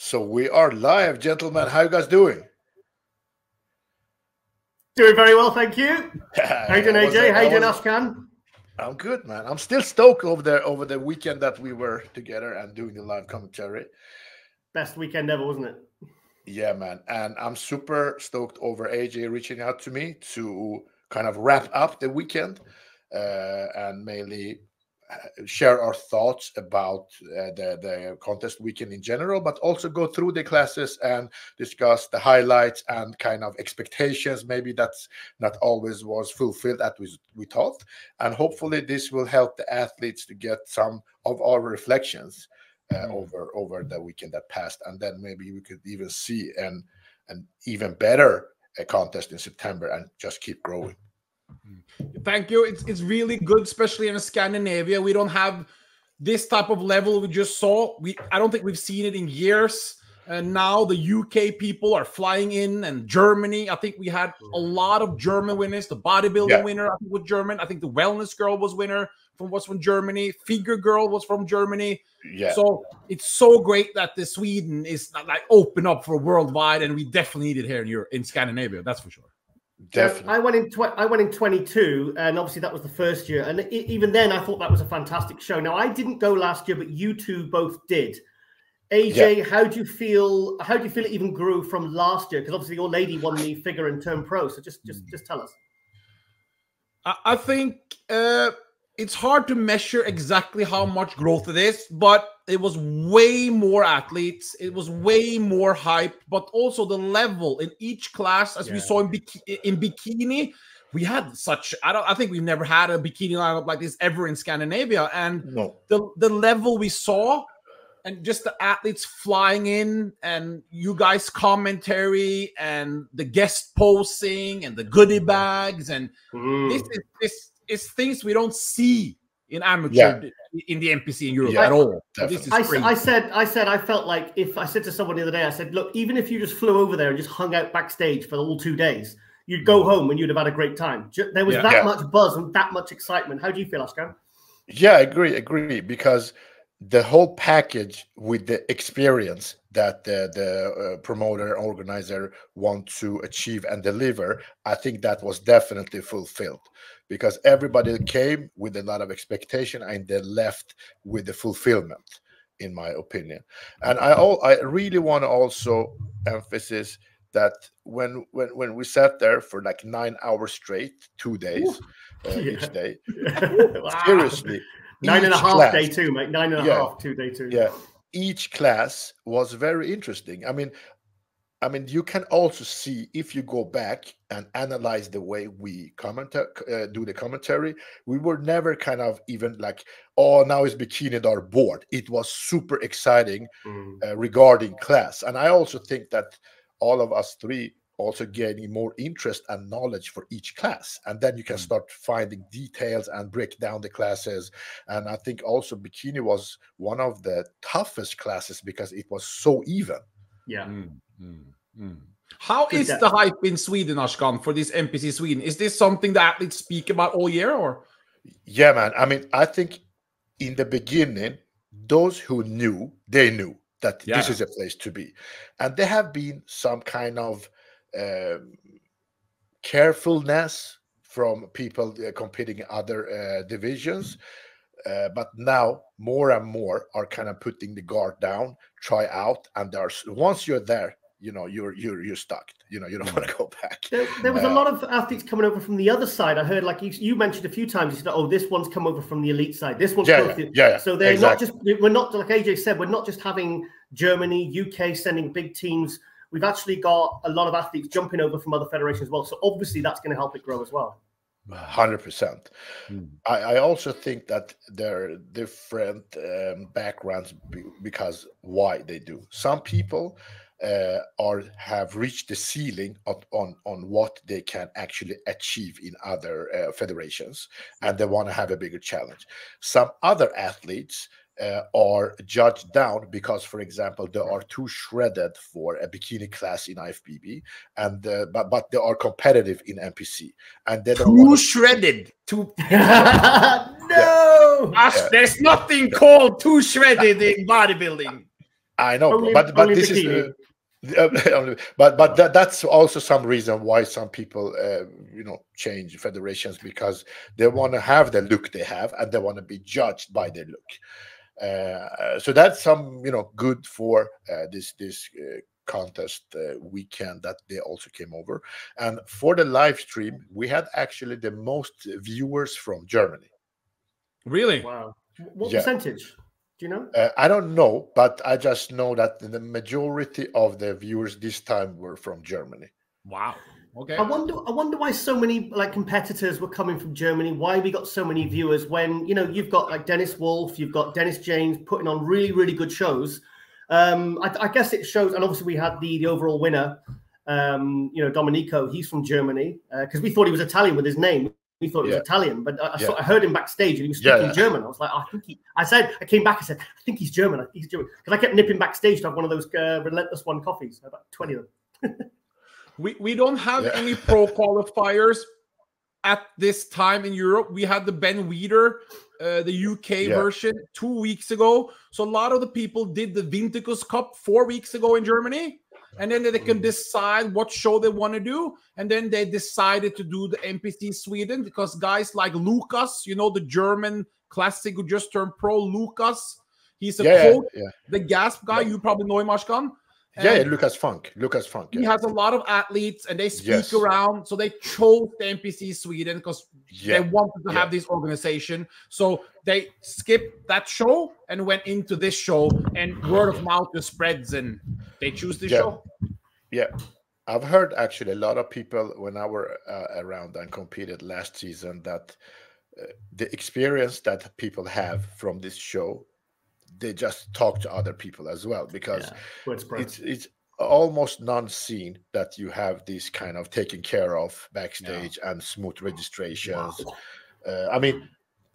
So we are live, gentlemen. How you guys doing? Doing very well, thank you. How you doing, AJ? How you doing, Ashkan? I'm good, man. I'm still stoked over the weekend that we were together and doing the live commentary. Best weekend ever, wasn't it? Yeah, man. And I'm super stoked over AJ reaching out to me to kind of wrap up the weekend and mainly share our thoughts about the contest weekend in general, but also go through the classes and discuss the highlights and kind of expectations. Maybe that's not always was fulfilled as we thought. And hopefully this will help the athletes to get some of our reflections over the weekend that passed. And then maybe we could even see an even better contest in September and just keep growing. Thank you. It's really good, especially in Scandinavia. We don't have this type of level we just saw. I don't think we've seen it in years. And now the UK people are flying in, and Germany. I think we had a lot of German winners. The bodybuilding winner, I think, was German. I think the wellness girl was from Germany. Figure girl was from Germany. Yeah. So it's so great that the Sweden is like open up for worldwide, and we definitely need it here in Scandinavia. That's for sure. Definitely. I went in 22, and obviously that was the first year. And even then, I thought that was a fantastic show. Now, I didn't go last year, but you two both did. AJ, how do you feel? How do you feel it even grew from last year? Because obviously your lady won the figure and turned pro. So just tell us. I think it's hard to measure exactly how much growth it is, but it was way more athletes. It was way more hype, but also the level in each class, as we saw in bikini, we had such. I think we've never had a bikini lineup like this ever in Scandinavia, and the level we saw. And just the athletes flying in, and you guys commentary, and the guest posing, and the goodie bags, and this is things we don't see in amateur in the NPC in Europe at all. This is I said I felt like if I said to someone the other day, I said, look, even if you just flew over there and just hung out backstage for all 2 days, you'd go home and you'd have had a great time. There was that much buzz and that much excitement. How do you feel, Ashkan? Yeah, I agree, because the whole package with the experience that the promoter organizer want to achieve and deliver, I think that was definitely fulfilled, because everybody came with a lot of expectation and they left with the fulfillment, in my opinion. And I really want to also emphasize that when we sat there for like 9 hours straight, 2 days each day, seriously. 9.5 day 2, mate. 9.5 2 day 2. Yeah, each class was very interesting. I mean, you can also see if you go back and analyze the way we do the commentary. We were never kind of even like, oh, now is bikini our board. It was super exciting regarding class, and I also think that all of us three also gaining more interest and knowledge for each class, and then you can start finding details and break down the classes. And I think also bikini was one of the toughest classes because it was so even. How is the hype in Sweden, Ashkan, for this NPC Sweden? Is this something that athletes speak about all year, or? Yeah, man. I mean, I think in the beginning, those who knew, they knew that this is a place to be, and there have been some kind of carefulness from people competing in other divisions, but now more and more are kind of putting the guard down, try out, and once you're there, you know, you're stuck. You know, you don't want to go back. There was a lot of athletes coming over from the other side. I heard, like you mentioned a few times, you said, oh, this one's come over from the elite side, this one's so they're not just, we're not, like AJ said, we're not just having Germany, UK sending big teams. We've actually got a lot of athletes jumping over from other federations as well. So obviously that's going to help it grow as well. 100%. I also think that there are different backgrounds because why they do. Some people have reached the ceiling on what they can actually achieve in other federations, and they want to have a bigger challenge. Some other athletes are judged down because, for example, they are too shredded for a bikini class in IFBB, and but they are competitive in NPC, and they don't too shredded. No, there's nothing called too shredded in bodybuilding. I know, but this is but that's also some reason why some people you know, change federations, because they want to have the look they have and they want to be judged by their look. So that's some, you know, good for this contest weekend that they also came over. And for the live stream, we had actually the most viewers from Germany. Really? Wow. What percentage? Do you know? I don't know, but I just know that the majority of the viewers this time were from Germany. Wow. Okay. I wonder why so many like competitors were coming from Germany. Why we got so many viewers when, you know, you've got like Dennis Wolf, you've got Dennis James putting on really, really good shows. I guess it shows, and obviously we had the overall winner, you know, Domenico. He's from Germany because we thought he was Italian with his name. We thought he was Italian, but I heard him backstage and he was speaking German. I was like, oh, I came back, I said, I think he's German. I think he's German. Because I kept nipping backstage to have one of those Relentless One coffees, about 20 of them. we don't have any pro qualifiers at this time in Europe. We had the Ben Weider, the UK version 2 weeks ago. So a lot of the people did the Vinticus Cup 4 weeks ago in Germany. And then they can decide what show they want to do. And then they decided to do the NPC Sweden because guys like Lucas, you know, the German classic who just turned pro, Lucas, he's a coach, the Gasp guy. You probably know him, Ashkan. Lucas Funk. He has a lot of athletes and they speak around. So they chose the NPC Sweden because they wanted to have this organization. So they skipped that show and went into this show, and word of mouth just spreads and they choose this show. Yeah. I've heard actually a lot of people when I were around and competed last season that the experience that people have from this show, they just talk to other people as well, because it's almost non-seen that you have this kind of taken care of backstage and smooth registrations. I mean,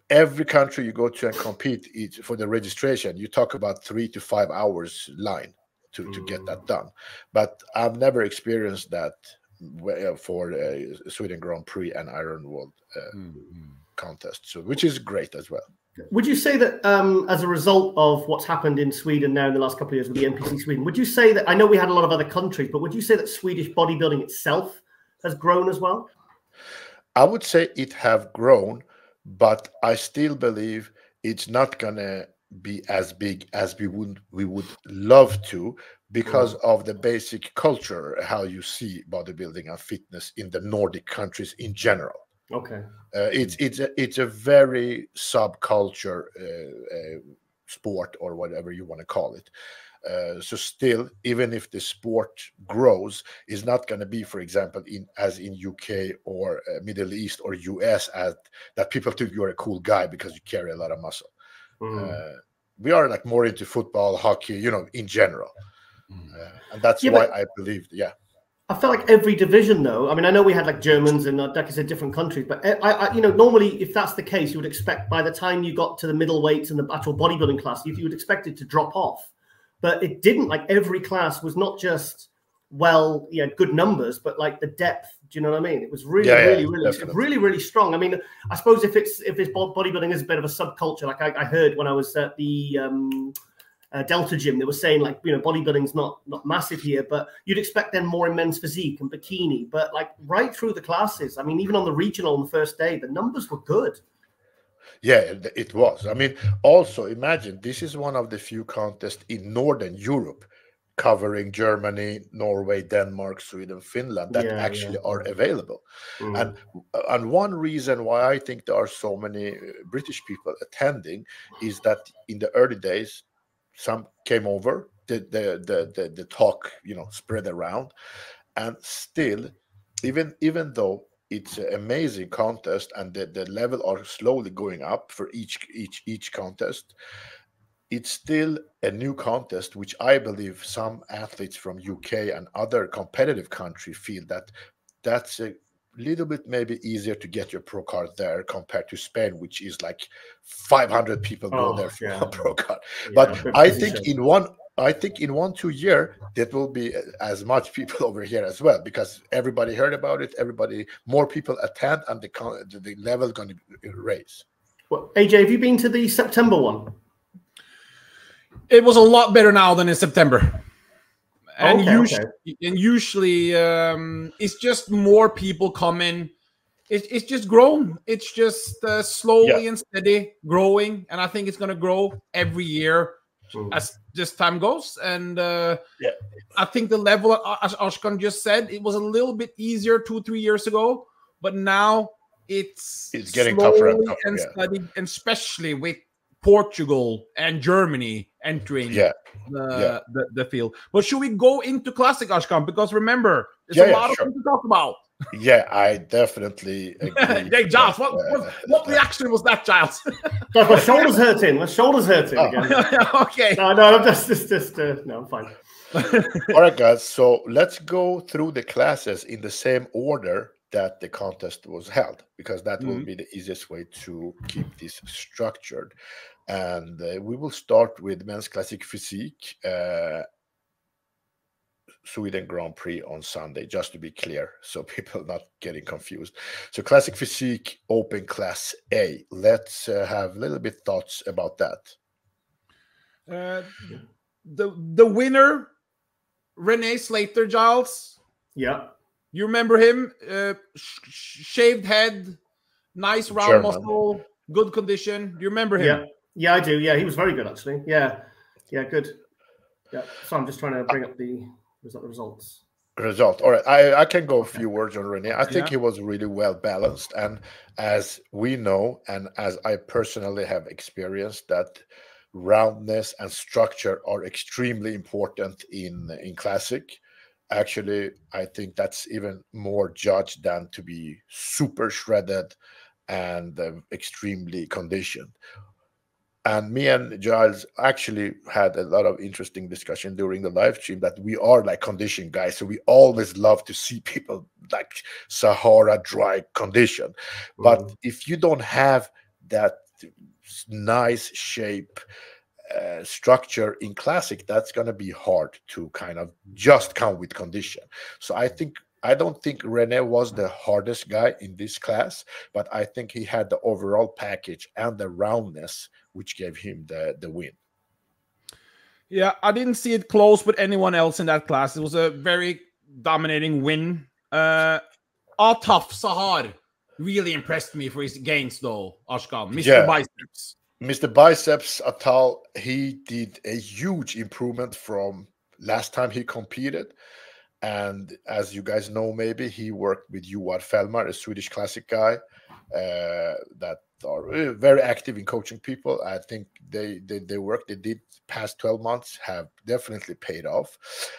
every country you go to and compete for the registration, you talk about 3 to 5 hours line to get that done. But I've never experienced that for Sweden Grand Prix and Iron World contest, so which is great as well. Would you say that as a result of what's happened in Sweden now in the last couple of years with the NPC Sweden, would you say that, I know we had a lot of other countries, but would you say that Swedish bodybuilding itself has grown as well? I would say it have grown, but I still believe it's not gonna be as big as we would love to, because of the basic culture, how you see bodybuilding and fitness in the Nordic countries in general. Okay. It's a very subculture sport, or whatever you want to call it. So still, even if the sport grows, is not going to be, for example, as in UK or Middle East or US, as that people think you're a cool guy because you carry a lot of muscle. We are like more into football, hockey, you know, in general, and that's why I believe, I felt like every division, though. I mean, I know we had like Germans and like I said, different countries, but I you know, normally if that's the case, you would expect by the time you got to the middleweights and the actual bodybuilding class, you would expect it to drop off, but it didn't. Like every class was not just good numbers, but like the depth. Do you know what I mean? It was really strong. I mean, I suppose if bodybuilding is a bit of a subculture, like I heard when I was at the Delta gym, they were saying like, you know, bodybuilding's not massive here, but you'd expect then more in men's physique and bikini. But like right through the classes, I mean, even on the regional on the first day, the numbers were good. Yeah, it was. I mean, also imagine this is one of the few contests in Northern Europe covering Germany, Norway, Denmark, Sweden, Finland that actually are available. And one reason why I think there are so many British people attending is that in the early days, some came over, the talk, you know, spread around, and still, even though it's an amazing contest and the level are slowly going up for each contest, it's still a new contest, which I believe some athletes from UK and other competitive countries feel that's a little bit maybe easier to get your pro card there compared to Spain, which is like 500 people go there for a pro card. But I think in 1-2 years that will be as much people over here as well, because everybody heard about it, more people attend, and the level going to raise. Well, AJ, have you been to the September one? It was a lot better now than in September. And Okay, usually it's just more people coming. It's just grown. It's just slowly and steady growing. And I think it's going to grow every year as this time goes. And I think the level, as Ashkan just said, it was a little bit easier 2-3 years ago. But now it's getting tougher and tougher. And steady, and especially with Portugal and Germany entering the field. But should we go into classic, Ashkan? Because remember, there's a lot of things to talk about. Yeah, I definitely agree. Hey, Giles, what reaction was that, Giles? My shoulder's hurting. My shoulder's hurting again. Okay. No, I'm just no, I'm fine. All right, guys. So let's go through the classes in the same order that the contest was held, because that will be the easiest way to keep this structured. And we will start with men's classic physique, Sweden Grand Prix on Sunday, just to be clear, so people not getting confused. So classic physique open class A. Let's have a little bit thoughts about that. The winner, Renee Slater, Giles. Yeah. You remember him? Shaved head, nice round muscle, good condition. Do you remember him? Yeah, I do. Yeah, he was very good, actually. Yeah, good. Yeah. So I'm just trying to bring up the results. All right. I can go a few words on Rene. I think he was really well balanced. And as we know, and as I personally have experienced, that roundness and structure are extremely important in classic. Actually, I think that's even more judged than to be super shredded and extremely conditioned. And me and Giles actually had a lot of interesting discussion during the live stream that we are like conditioned guys. So we always love to see people like Sahara dry condition. But if you don't have that nice shape structure in classic, that's going to be hard to kind of just come with condition. So I don't think Rene was the hardest guy in this class, but I think he had the overall package and the roundness, which gave him the win. Yeah, I didn't see it close with anyone else in that class. It was a very dominating win. Ataf Sahar really impressed me for his gains, though, Ashkan. Mr. Biceps. Mr. Biceps Atal, he did a huge improvement from last time he competed. And as you guys know, maybe he worked with Joar Fellmar, a Swedish classic guy that are very active in coaching people. I think the work they did past 12 months have definitely paid off.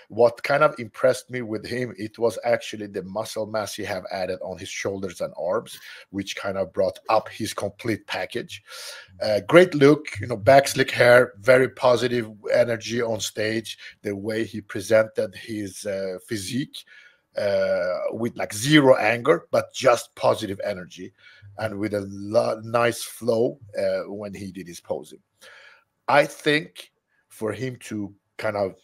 What kind of impressed me with him, it was actually the muscle mass he have added on his shoulders and arms, which kind of brought up his complete package. Great look, back slick hair, very positive energy on stage. The way he presented his physique with like zero anger, but just positive energy, and with a nice flow when he did his posing. I think for him to kind of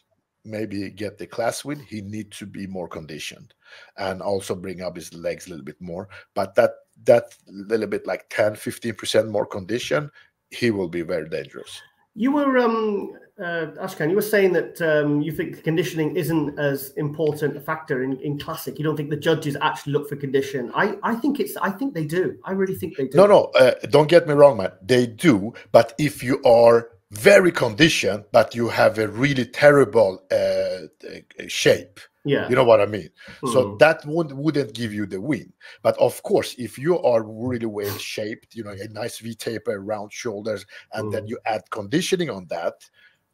maybe get the class win, he needs to be more conditioned and also bring up his legs a little bit more. But that little bit like 10-15% more condition, he will be very dangerous. You were Ashkan, you were saying that you think conditioning isn't as important a factor in classic. You don't think the judges actually look for condition. I think they do. I really think they do. No, don't get me wrong, man. They do, but if you are very conditioned, but you have a really terrible shape, you know what I mean? So that wouldn't give you the win. But of course, if you are really well shaped, a nice V-taper, round shoulders, and then you add conditioning on that,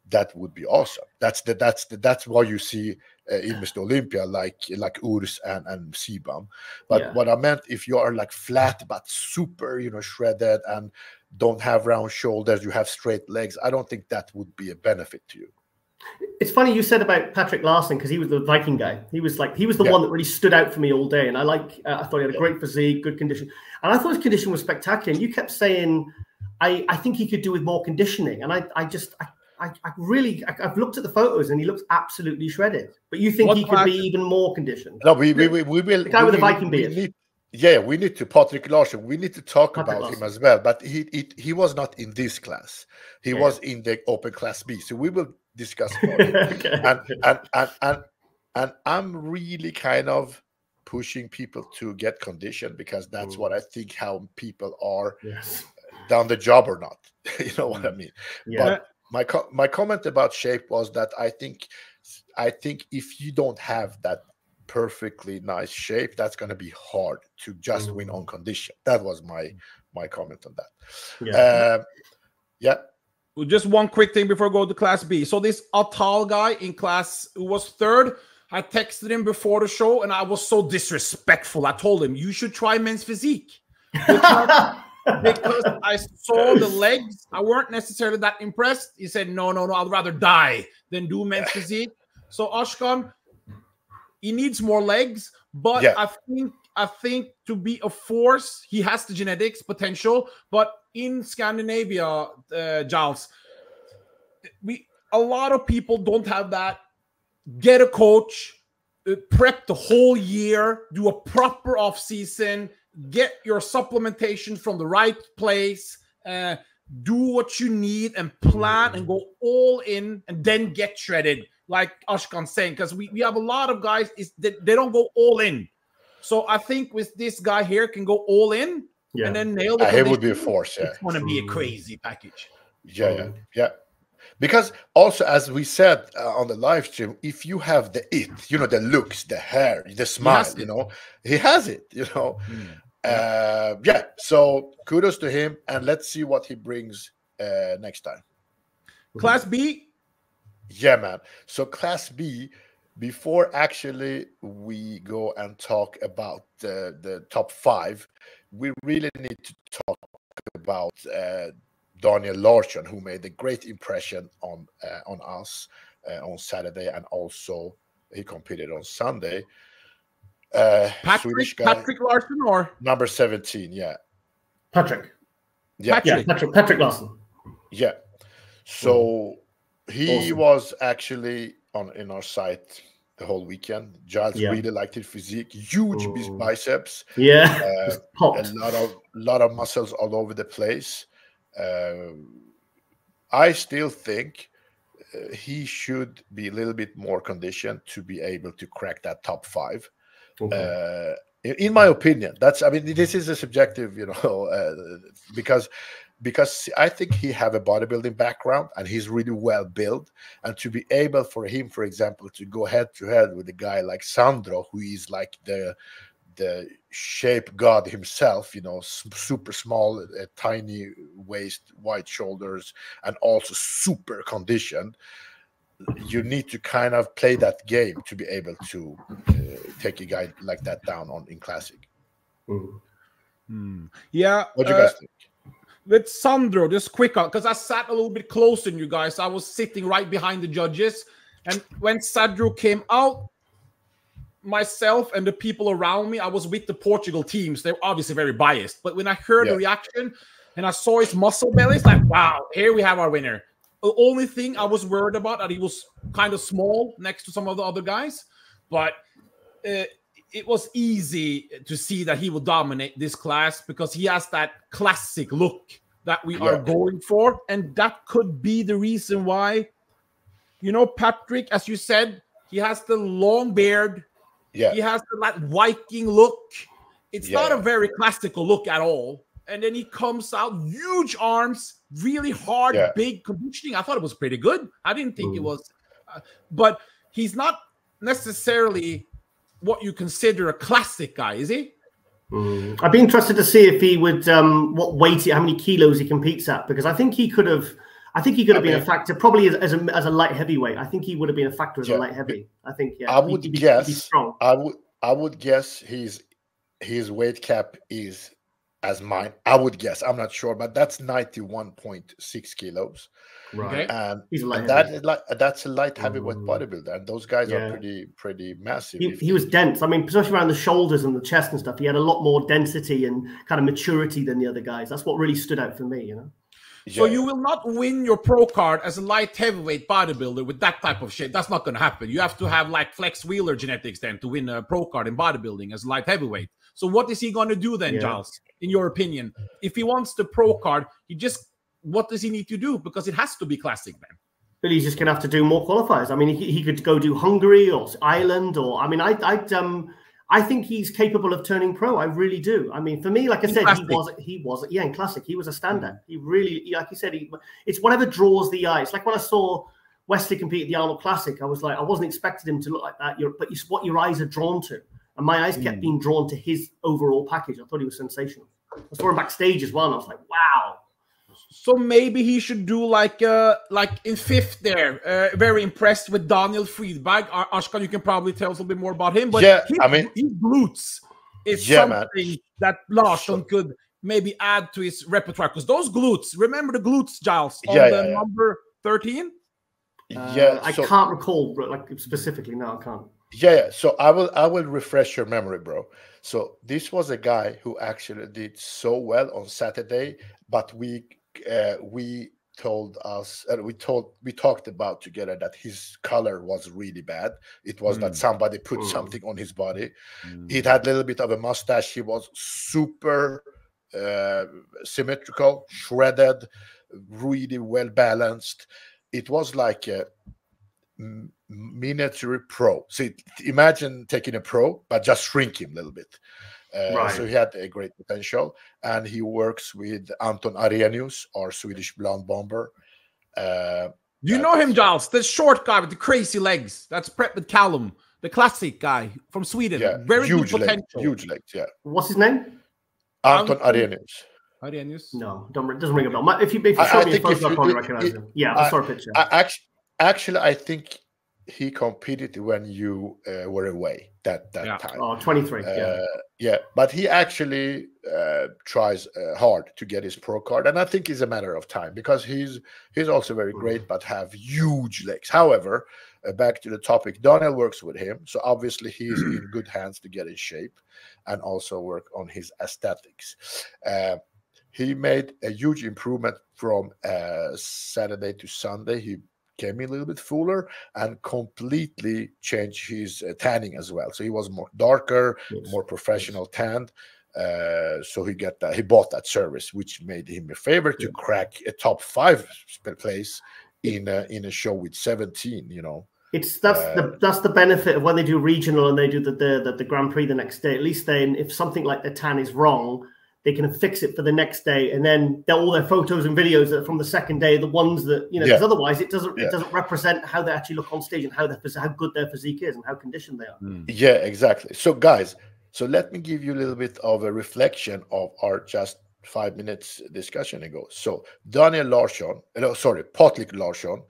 that would be awesome. That's what you see in Mr. Olympia, like Urs and Sibam. But what I meant, if you are like flat but super, shredded and don't have round shoulders, you have straight legs, I don't think that would be a benefit to you. It's funny you said about Patrick Larsson, because he was the Viking guy. He was the one that really stood out for me all day, and I thought he had a great physique, good condition, and I thought his condition was spectacular. And you kept saying, I think he could do with more conditioning, and I've looked at the photos and he looks absolutely shredded. But you think he could be even more conditioned? No, we will. The guy with the Viking beard. Yeah, we need to Patrick Larsen. We need to talk about him as well. But he was not in this class. He was in the open class B. So we will discuss about him. Okay. And I'm really kind of pushing people to get conditioned, because that's what I think how people are down the job or not. You know what I mean? Yeah. But my comment about shape was that I think if you don't have that perfectly nice shape, that's going to be hard to just win on condition. That was my comment on that. Well, just one quick thing before I go to class B. So this Atal guy in class who was third, I texted him before the show and I was so disrespectful. I told him, you should try men's physique, because I saw the legs. I weren't necessarily that impressed. He said, no, I'd rather die than do men's physique. So Ashkan, he needs more legs, but I think to be a force, he has the genetics potential. But in Scandinavia, Giles, a lot of people don't have that. Get a coach, prep the whole year, do a proper off season, get your supplementation from the right place, do what you need and plan and go all in, and then get shredded. Like Ashkan's saying, because we have a lot of guys they don't go all in. So I think with this guy here can go all in and then nail the it would be a force. It's going to be a crazy package. Yeah. Because also, as we said on the live stream, if you have the the looks, the hair, the smile, he has it, So kudos to him, and let's see what he brings next time. Class B. Yeah, man. So class B, before actually we go and talk about the top 5, we really need to talk about Daniel Larsson, who made a great impression on us on Saturday, and also he competed on Sunday. Patrick Larsson, or number 17, Patrick. Patrick Larsson. Yeah. So he was actually in our site the whole weekend. Giles really liked his physique, huge biceps. Yeah, a lot of muscles all over the place. I still think he should be a little bit more conditioned to be able to crack that top 5. Okay. In my opinion, this is a subjective, because I think he have a bodybuilding background and he's really well built, and to be able for him, for example, to go head to head with a guy like Sandro, who is like the shape god himself, super small, tiny waist, wide shoulders, and also super conditioned. You need to kind of play that game to be able to take a guy like that down in classic. Yeah. What do you guys think? With Sandro, just quick, because I sat a little bit closer than you guys. I was sitting right behind the judges, and when Sandro came out, myself and the people around me, I was with the Portugal teams. They're obviously very biased, but when I heard the reaction and I saw his muscle belly, it's like, wow, here we have our winner. The only thing I was worried about that he was kind of small next to some of the other guys, but it was easy to see that he will dominate this class because he has that classic look that we are going for, and that could be the reason why, Patrick, as you said, he has the long beard. Yeah, he has that Viking look. It's not a very classical look at all. And then he comes out, huge arms, really hard, big conditioning. I thought it was pretty good. I didn't think it was, but he's not necessarily what you consider a classic guy, is he? I'd be interested to see if he would, what weight, how many kilos he competes at, because I think he could have. I think he could have been a factor, probably as a light heavyweight. I think he would have been a factor as a light heavy. I think, I would guess. He'd be strong. I would guess his weight cap is as mine. I would guess. I'm not sure, but that's 91.6 kilos. Right. And, he's a light that's a light heavyweight bodybuilder, and those guys are pretty massive. He was dense. I mean, especially around the shoulders and the chest and stuff. He had a lot more density and kind of maturity than the other guys. That's what really stood out for me, So you will not win your pro card as a light heavyweight bodybuilder with that type of shape. That's not going to happen. You have to have like Flex Wheeler genetics then to win a pro card in bodybuilding as light heavyweight. So what is he going to do then, Giles, in your opinion? If he wants the pro card, what does he need to do? Because it has to be classic then. But he's just going to have to do more qualifiers. I mean, he could go do Hungary or Ireland, or I mean, I think he's capable of turning pro. I really do. I mean, for me, like I said, he was in classic. He was a standout. He really, like you said, it's whatever draws the eye. It's like when I saw Wesley compete at the Arnold Classic, I was like, I wasn't expecting him to look like that. But it's what your eyes are drawn to. And my eyes kept being drawn to his overall package. I thought he was sensational. I saw him backstage as well, and I was like, wow. So maybe he should do like in fifth there. Very impressed with Daniel Friedberg. Ashkan, you can probably tell us a little bit more about him. But his glutes is something that Larsson could maybe add to his repertoire. Because those glutes, remember the glutes, Giles, on the number 13? I can't recall like specifically. No, I can't. So I will refresh your memory, bro. So this was a guy who actually did so well on Saturday, but we talked about together that his color was really bad. It was that somebody put something on his body. He had a little bit of a mustache. He was super symmetrical, shredded, really well balanced. It was like a miniature pro. So imagine taking a pro, but just shrink him a little bit. So he had a great potential, and he works with Anton Arrhenius, our Swedish blonde bomber. Do you know him, Giles? The short guy with the crazy legs. That's Prep with Callum, the classic guy from Sweden. Very huge good potential. Huge legs, What's his name? Anton Arrhenius. Arrhenius? No, doesn't ring a bell. If you show me a photo, I'll probably recognize him. Yeah, I saw a picture. Actually, I think he competed when you were away that time. Oh, 23. But he actually tries hard to get his pro card, and I think it's a matter of time because he's also very great, but have huge legs. However, back to the topic, Daniel works with him, so obviously he's in good hands to get in shape and also work on his aesthetics. He made a huge improvement from Saturday to Sunday. He came in a little bit fuller and completely changed his tanning as well. So he was more darker, more professional tanned. So he bought that service, which made him a favorite to crack a top 5 place in a show with 17. You know, that's the benefit of when they do regional and they do the Grand Prix the next day. At least then, if something like the tan is wrong, they can fix it for the next day, and then all their photos and videos that from the second day, the ones that because otherwise it doesn't represent how they actually look on stage and how good their physique is and how conditioned they are. Yeah, exactly. So guys, let me give you a little bit of a reflection of our just 5 minutes discussion ago. So Patrik Larsson,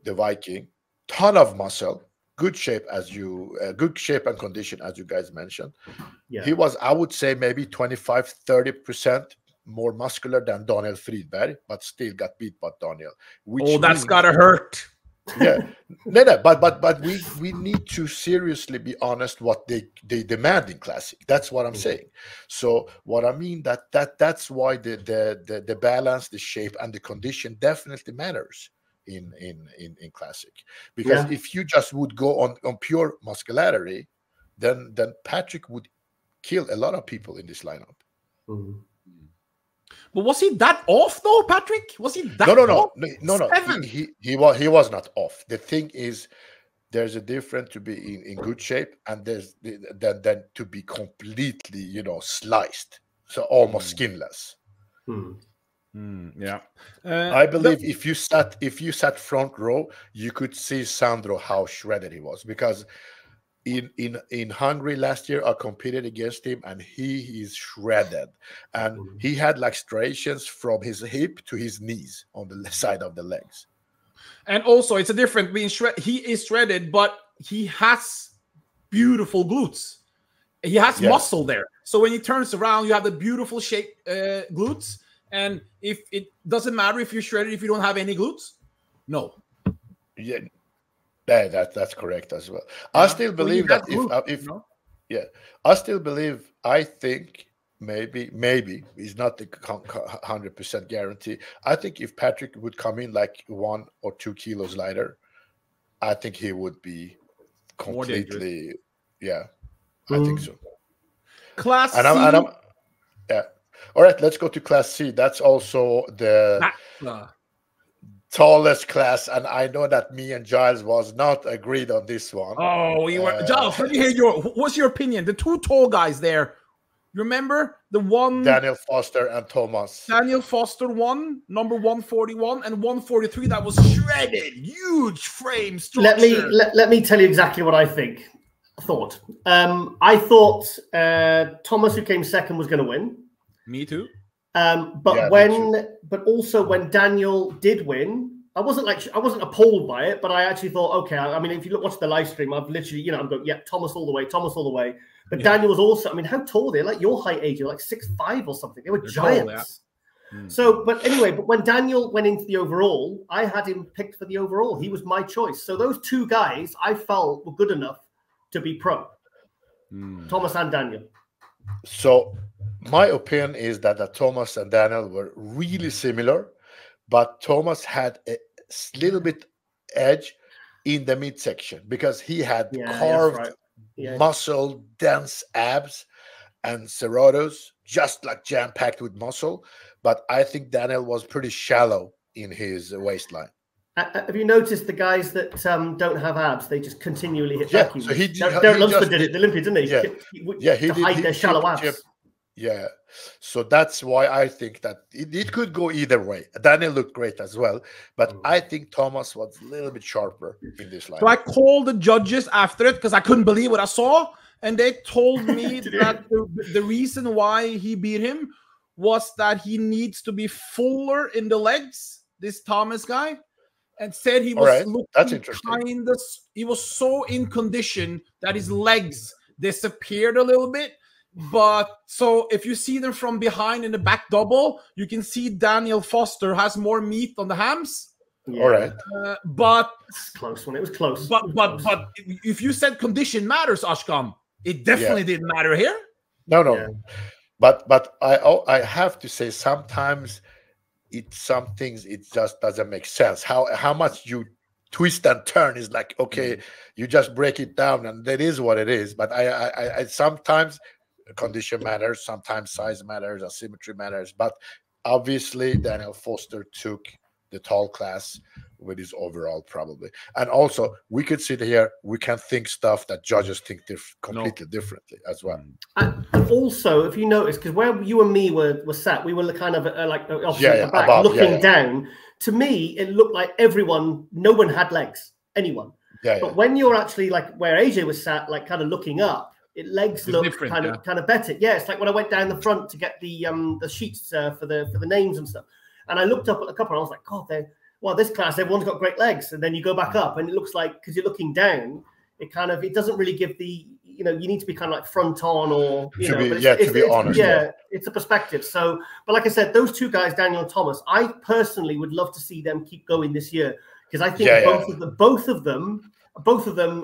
the Viking, ton of muscle. Good shape and condition, as you guys mentioned. He was, I would say, maybe 25-30% more muscular than Daniel Friedberg, but still got beat by Daniel. That's gotta hurt. But we need to seriously be honest what they demand in classic. That's what I'm saying. So what I mean that's why the balance, the shape, and the condition definitely matters in classic, because if you just would go on pure muscularity, then Patrik would kill a lot of people in this lineup. But was he that off though, Patrik? Was he that off? No. He was not off. The thing is, there's a difference to be in good shape and there's then to be completely sliced, so almost skinless. I believe if you sat front row, you could see Sandro how shredded he was, because in Hungary last year I competed against him and he is shredded, and he had like striations from his hip to his knees on the side of the legs. And also it's a difference being shredded. He is shredded, but he has beautiful glutes. He has muscle there. So when he turns around, you have the beautiful shaped glutes. And if it doesn't matter if you're shredded, if you don't have any glutes, no. That's correct as well. I still believe that I think maybe he's not the 100% guarantee. I think if Patrick would come in like 1 or 2 kilos lighter, I think he would be completely, I think so. Class C. Yeah. All right, let's go to Class C. That's also the tallest class, and I know that me and Giles was not agreed on this one. Oh, we were. Giles, let me hear what's your opinion? The 2 tall guys there. You remember the one? Daniel Foster and Thomas. Daniel Foster won, number 141 and 143. That was shredded, huge frame structure. Let me tell you exactly what I thought. I thought Thomas, who came second, was going to win. Me too. But also when Daniel did win, I wasn't appalled by it, but I actually thought, okay. I mean, if you watch the live stream, I've literally, I'm going, yeah, Thomas all the way, Thomas all the way. But Daniel was also, I mean, how tall are they? Like your height, age, you're like 6'5" or something. They were giants. Tall, yeah. So, but anyway, but when Daniel went into the overall, I had him picked for the overall. He was my choice. So those 2 guys I felt were good enough to be pro. Thomas and Daniel. So my opinion is that Thomas and Daniel were really similar, but Thomas had a little bit edge in the midsection because he had carved muscle, dense abs and serratos, just like jam-packed with muscle. But I think Daniel was pretty shallow in his waistline. Have you noticed the guys that don't have abs? They just continually hit vacuums. So Derek Lunsford did it, the Olympiad, didn't he? He hide their shallow abs. Yeah, so that's why I think that it could go either way. Daniel looked great as well, but I think Thomas was a little bit sharper in this line. So I called the judges after it because I couldn't believe what I saw, and they told me that the reason why he beat him was that he needs to be fuller in the legs, this Thomas guy, and said he was looking kind of, he was so in condition that his legs disappeared a little bit. But so if you see them from behind in the back double, you can see Daniel Foster has more meat on the hams. Yeah. All right. But it's close when it was close. But if you said condition matters, Ashkan, it definitely didn't matter here. No. Yeah. But I have to say sometimes some things it just doesn't make sense. How much you twist and turn is like, okay, you just break it down and that is what it is. But I sometimes condition matters, sometimes size matters, asymmetry matters. But obviously Daniel Foster took the tall class with his overall probably. And also we could sit here, we can think stuff that judges think completely differently as well. And also, if you notice, because where you and me were sat, we were kind of like opposite the back, above, looking down. To me, it looked like no one had legs, anyone. But when you're actually like where AJ was sat, like kind of looking up, legs look kind of better. Yeah, it's like when I went down the front to get the sheets for the names and stuff, and I looked up at the couple and I was like, God, this class, everyone's got great legs. And then you go back up and it looks like, because you're looking down, it doesn't really give the, you need to be kind of like front on or, to be honest. Yeah, it's a perspective. So, but like I said, those 2 guys, Daniel and Thomas, I personally would love to see them keep going this year because I think both of them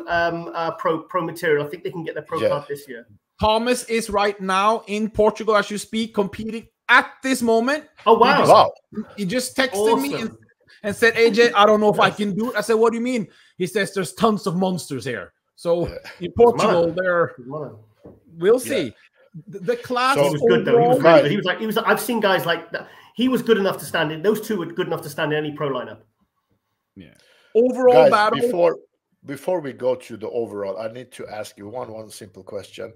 are pro material. I think they can get their pro card this year. Thomas is right now in Portugal as you speak, competing at this moment. Oh, wow. He just texted me and said, AJ, I don't know if I can do it. I said, what do you mean? He says there's tons of monsters here. So in Portugal, we'll see. The class was good though. He was really good. He was I've seen guys like that. He was good enough to stand in. Those 2 were good enough to stand in any pro lineup. Yeah. Overall battle. Before we go to the overall, I need to ask you one simple question.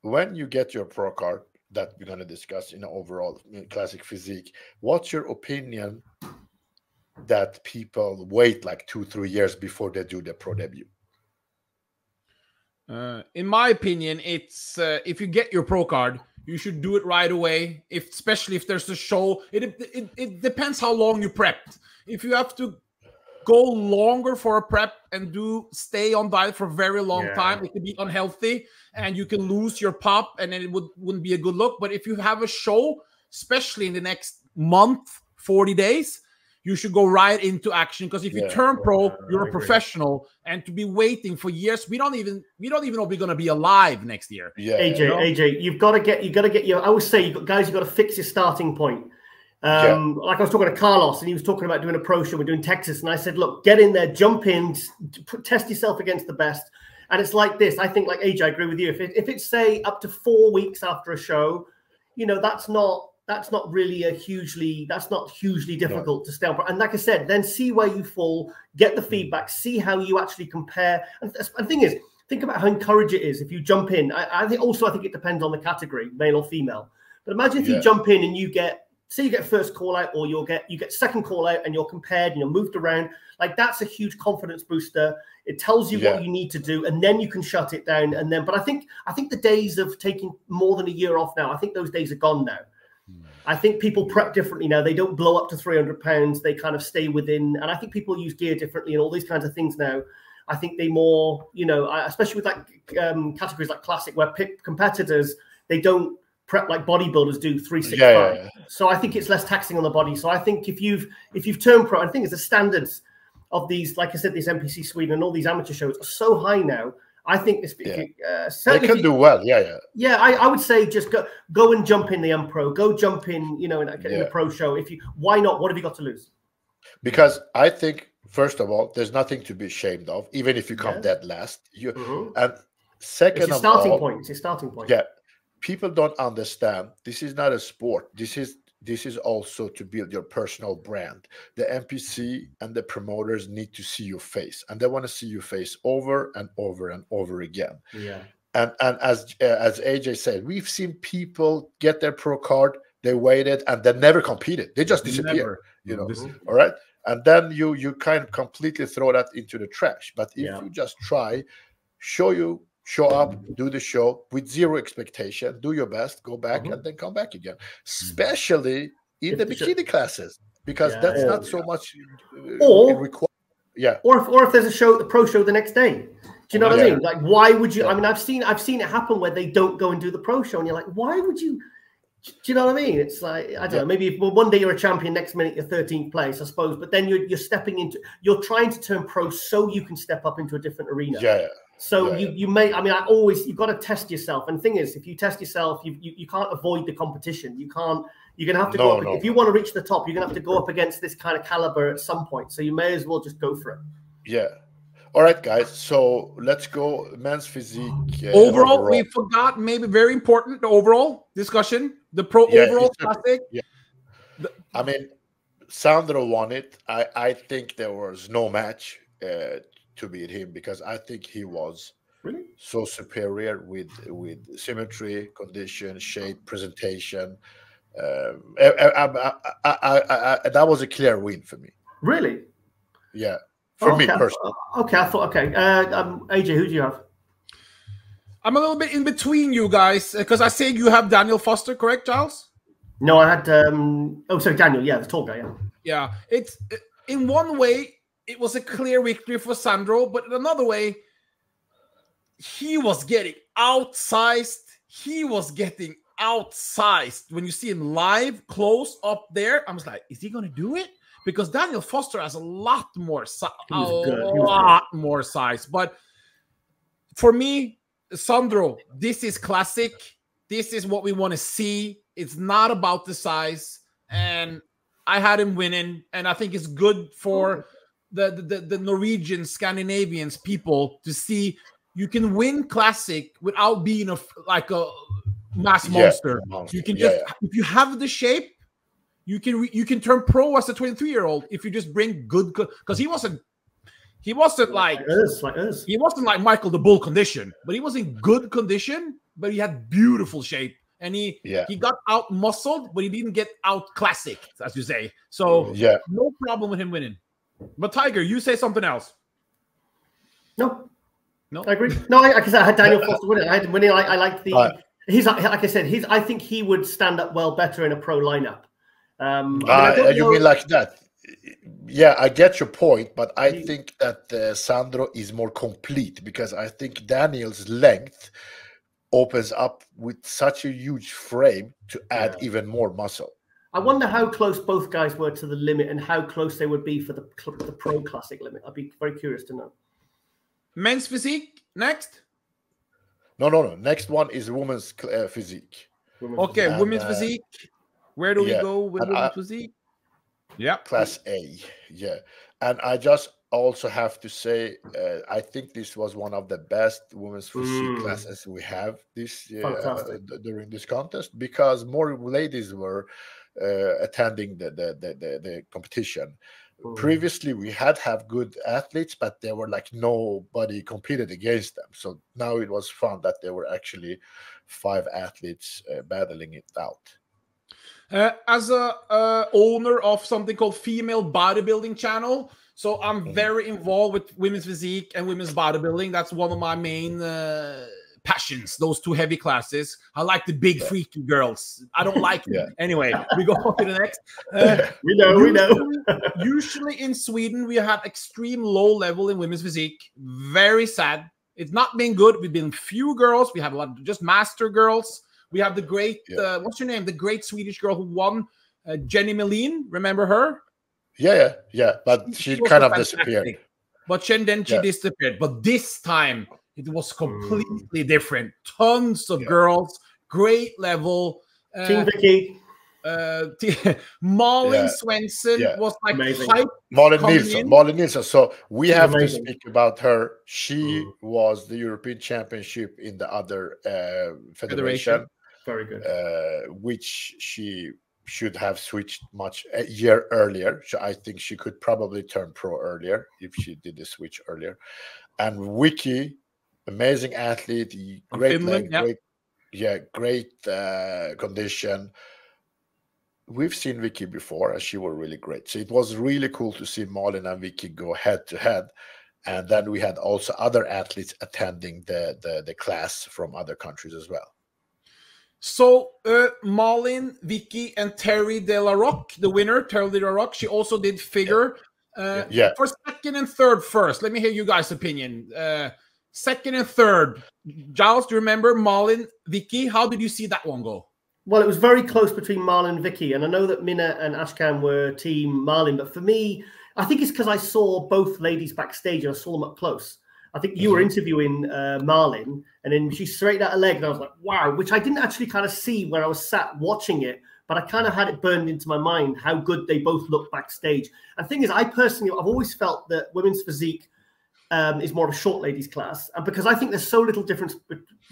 When you get your pro card that we're going to discuss in the overall classic physique, what's your opinion that people wait like 2-3 years before they do their pro debut? In my opinion, it's if you get your pro card, you should do it right away. Especially if there's a show, it depends how long you prepped. If you have to go longer for a prep and stay on diet for a very long time, it can be unhealthy and you can lose your pop and then it wouldn't be a good look. But if you have a show, especially in the next month, 40 days, you should go right into action, because if you turn pro, you're a professional, and to be waiting for years, we don't even know if we're going to be alive next year. AJ, you've got to get your. I always say, guys, you've got to fix your starting point. Like I was talking to Carlos, and he was talking about doing a pro show. We're doing Texas, and I said, look, get in there, jump in, test yourself against the best. And it's like this. I think, like AJ, I agree with you. If it's say up to 4 weeks after a show, you know, that's not really hugely difficult to stay on. And like I said, then see where you fall, get the feedback, see how you actually compare. And the thing is, think about how encouraging it is if you jump in. I think it depends on the category, male or female. But imagine if you jump in and you get first call out, or you get second call out, and you're compared and you're moved around. Like, that's a huge confidence booster. It tells you what you need to do, and then you can shut it down. And then, but I think the days of taking more than a year off now, I think those days are gone now. I think people prep differently now. They don't blow up to 300 pounds. They kind of stay within, and I think people use gear differently and all these kinds of things now. I think they more, you know, especially with like categories like classic, where competitors, they don't prep like bodybuilders do 365. So I think it's less taxing on the body. So I think if you've turned pro, I think it's the standards of these, like I said, these NPC Sweden and all these amateur shows are so high now. I think this they can do well. I would say just go and jump in the Pro. Go jump in, you know, in the pro show. Why not? What have you got to lose? Because I think, first of all, there's nothing to be ashamed of, even if you come dead last. And second, it's your starting point. It's your starting point. Yeah, people don't understand. This is not a sport. This is also to build your personal brand. The NPC and the promoters need to see your face, and they want to see your face over and over and over again. And as AJ said, we've seen people get their pro card, they waited, and they never competed. They just disappear. You know, all right. And then you kind of completely throw that into the trash. But if you just try, show up, do the show with zero expectation, do your best, go back, and then come back again. Especially in the bikini classes, because that's not so much required. Or if there's a pro show the next day. Do you know what I mean? Like, why would you? I mean, I've seen it happen where they don't go and do the pro show, and you're like, why would you? Do you know what I mean? It's like, I don't know, maybe one day you're a champion, next minute you're 13th place, I suppose. But then you're trying to turn pro so you can step up into a different arena. So you may, I mean, you've got to test yourself. And the thing is, if you test yourself, you can't avoid the competition. You're going to have to go up. If you want to reach the top, you're going to have to go up against this kind of caliber at some point. So you may as well just go for it. All right, guys. So let's go men's physique. Overall, we forgot, maybe very important, the overall discussion, the pro overall classic. I mean, Sandro won it. I think there was no match to beat him, because I think he was so superior with symmetry, condition, shape, presentation. That was a clear win for me. Really? Yeah. For me personally. Okay, I thought, AJ, who do you have? I'm a little bit in between you guys, because I say you have Daniel Foster, correct, Giles? No, I had, Daniel, the tall guy, Yeah, it's, in one way, it was a clear victory for Sandro, but in another way, he was getting outsized. When you see him live, close up there, I was like, is he going to do it? Because Daniel Foster has a lot more size. But for me, Sandro, this is classic. This is what we want to see. It's not about the size. And I had him winning. And I think it's good for the Norwegian, Scandinavians, people to see you can win classic without being a mass monster. You can just, if you have the shape, you can turn pro as a 23-year-old if you just bring good, because he wasn't like Michael the Bull condition, but he was in good condition, but he had beautiful shape, and he got out muscled, but he didn't get out classic, as you say. So no problem with him winning. But Tiger, you say something else. No, I agree. No, like I said, I had Daniel Foster winning. I had him winning. I like the. He's like I said. I think he would stand up well better in a pro lineup. You mean like that? Yeah, I get your point, but I think that Sandro is more complete, because I think Daniel's length opens up with such a huge frame to add even more muscle. I wonder how close both guys were to the limit and how close they would be for the pro classic limit. I'd be very curious to know. Men's physique next? No. Next one is women's physique. Women's physique. Where do we go with women's physique? Yeah. Class A. Yeah. And I just also have to say, I think this was one of the best women's physique classes we have this year during this contest, because more ladies were attending the competition. Previously, we had good athletes, but there were like nobody competed against them. So now it was fun that there were actually 5 athletes battling it out. As a owner of something called Female Bodybuilding Channel, so I'm very involved with women's physique and women's bodybuilding. That's one of my main passions, those 2 heavy classes. I like the big freaky girls. I don't like them. Anyway, we go on to the next. We know. Usually in Sweden, we have extreme low level in women's physique. Very sad. It's not been good. We've been few girls. We have a lot of just master girls. We have the great, what's her name? The great Swedish girl who won, Jenny Melin. Remember her? Yeah. But she kind of disappeared. But then she disappeared. But this time, it was completely different. Tons of girls, great level. Team Vicky. Malin Svensson was like hype. Malin Nilsson. So we have to speak about her. She was the European Championship in the other federation. Very good. Which she should have switched a year earlier. So I think she could probably turn pro earlier if she did the switch earlier. And Vicky, amazing athlete, great leg, great condition. We've seen Vicky before, and she was really great. So it was really cool to see Malin and Vicky go head to head. And then we had also other athletes attending the class from other countries as well. So Malin, Vicky, and Terry De La Rocque, the winner, Terry De La Rocque, she also did figure. For second and third first, let me hear you guys' opinion. Second and third, Giles, do you remember Malin, Vicky? How did you see that one go? Well, it was very close between Malin and Vicky, and I know that Mina and Ashkan were team Malin, but for me, I think it's because I saw both ladies backstage and I saw them up close. I think you were interviewing Malin, and then she straightened out her leg, and I was like, wow, which I didn't actually kind of see when I was sat watching it, but I kind of had it burned into my mind how good they both looked backstage. And the thing is, I've always felt that women's physique is more of a short ladies class, and because I think there's so little difference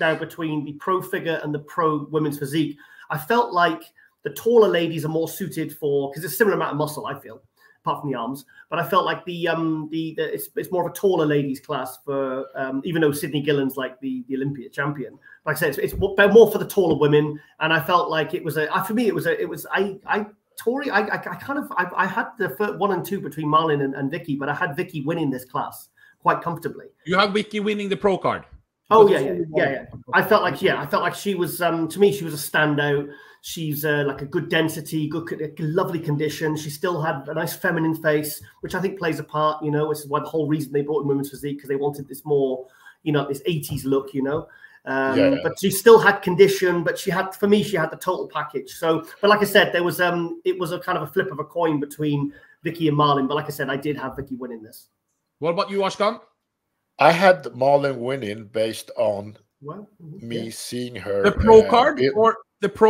now between the pro figure and the pro women's physique, I felt like the taller ladies are more suited for, because it's a similar amount of muscle, I feel, apart from the arms. But I felt like it's more of a taller ladies class for, even though Sydney Gillen's like the Olympia champion. Like I said, it's more for the taller women. And I felt like it was for me, Tori, I had the 1 and 2 between Malin and Vicky, but I had Vicky winning this class quite comfortably. You have Vicky winning the pro card. Oh yeah. I felt like she was to me she was a standout. She's like a good density, lovely condition. She still had a nice feminine face, which I think plays a part. You know, which is why the whole reason they brought in women's physique, because they wanted this more, this 80s look. But she still had condition. But she had the total package. So, but like I said, there was it was a kind of a flip of a coin between Vicky and Malin. But like I said, I did have Vicky winning this. What about you, Ashkan? I had Malin winning based on me seeing her. The pro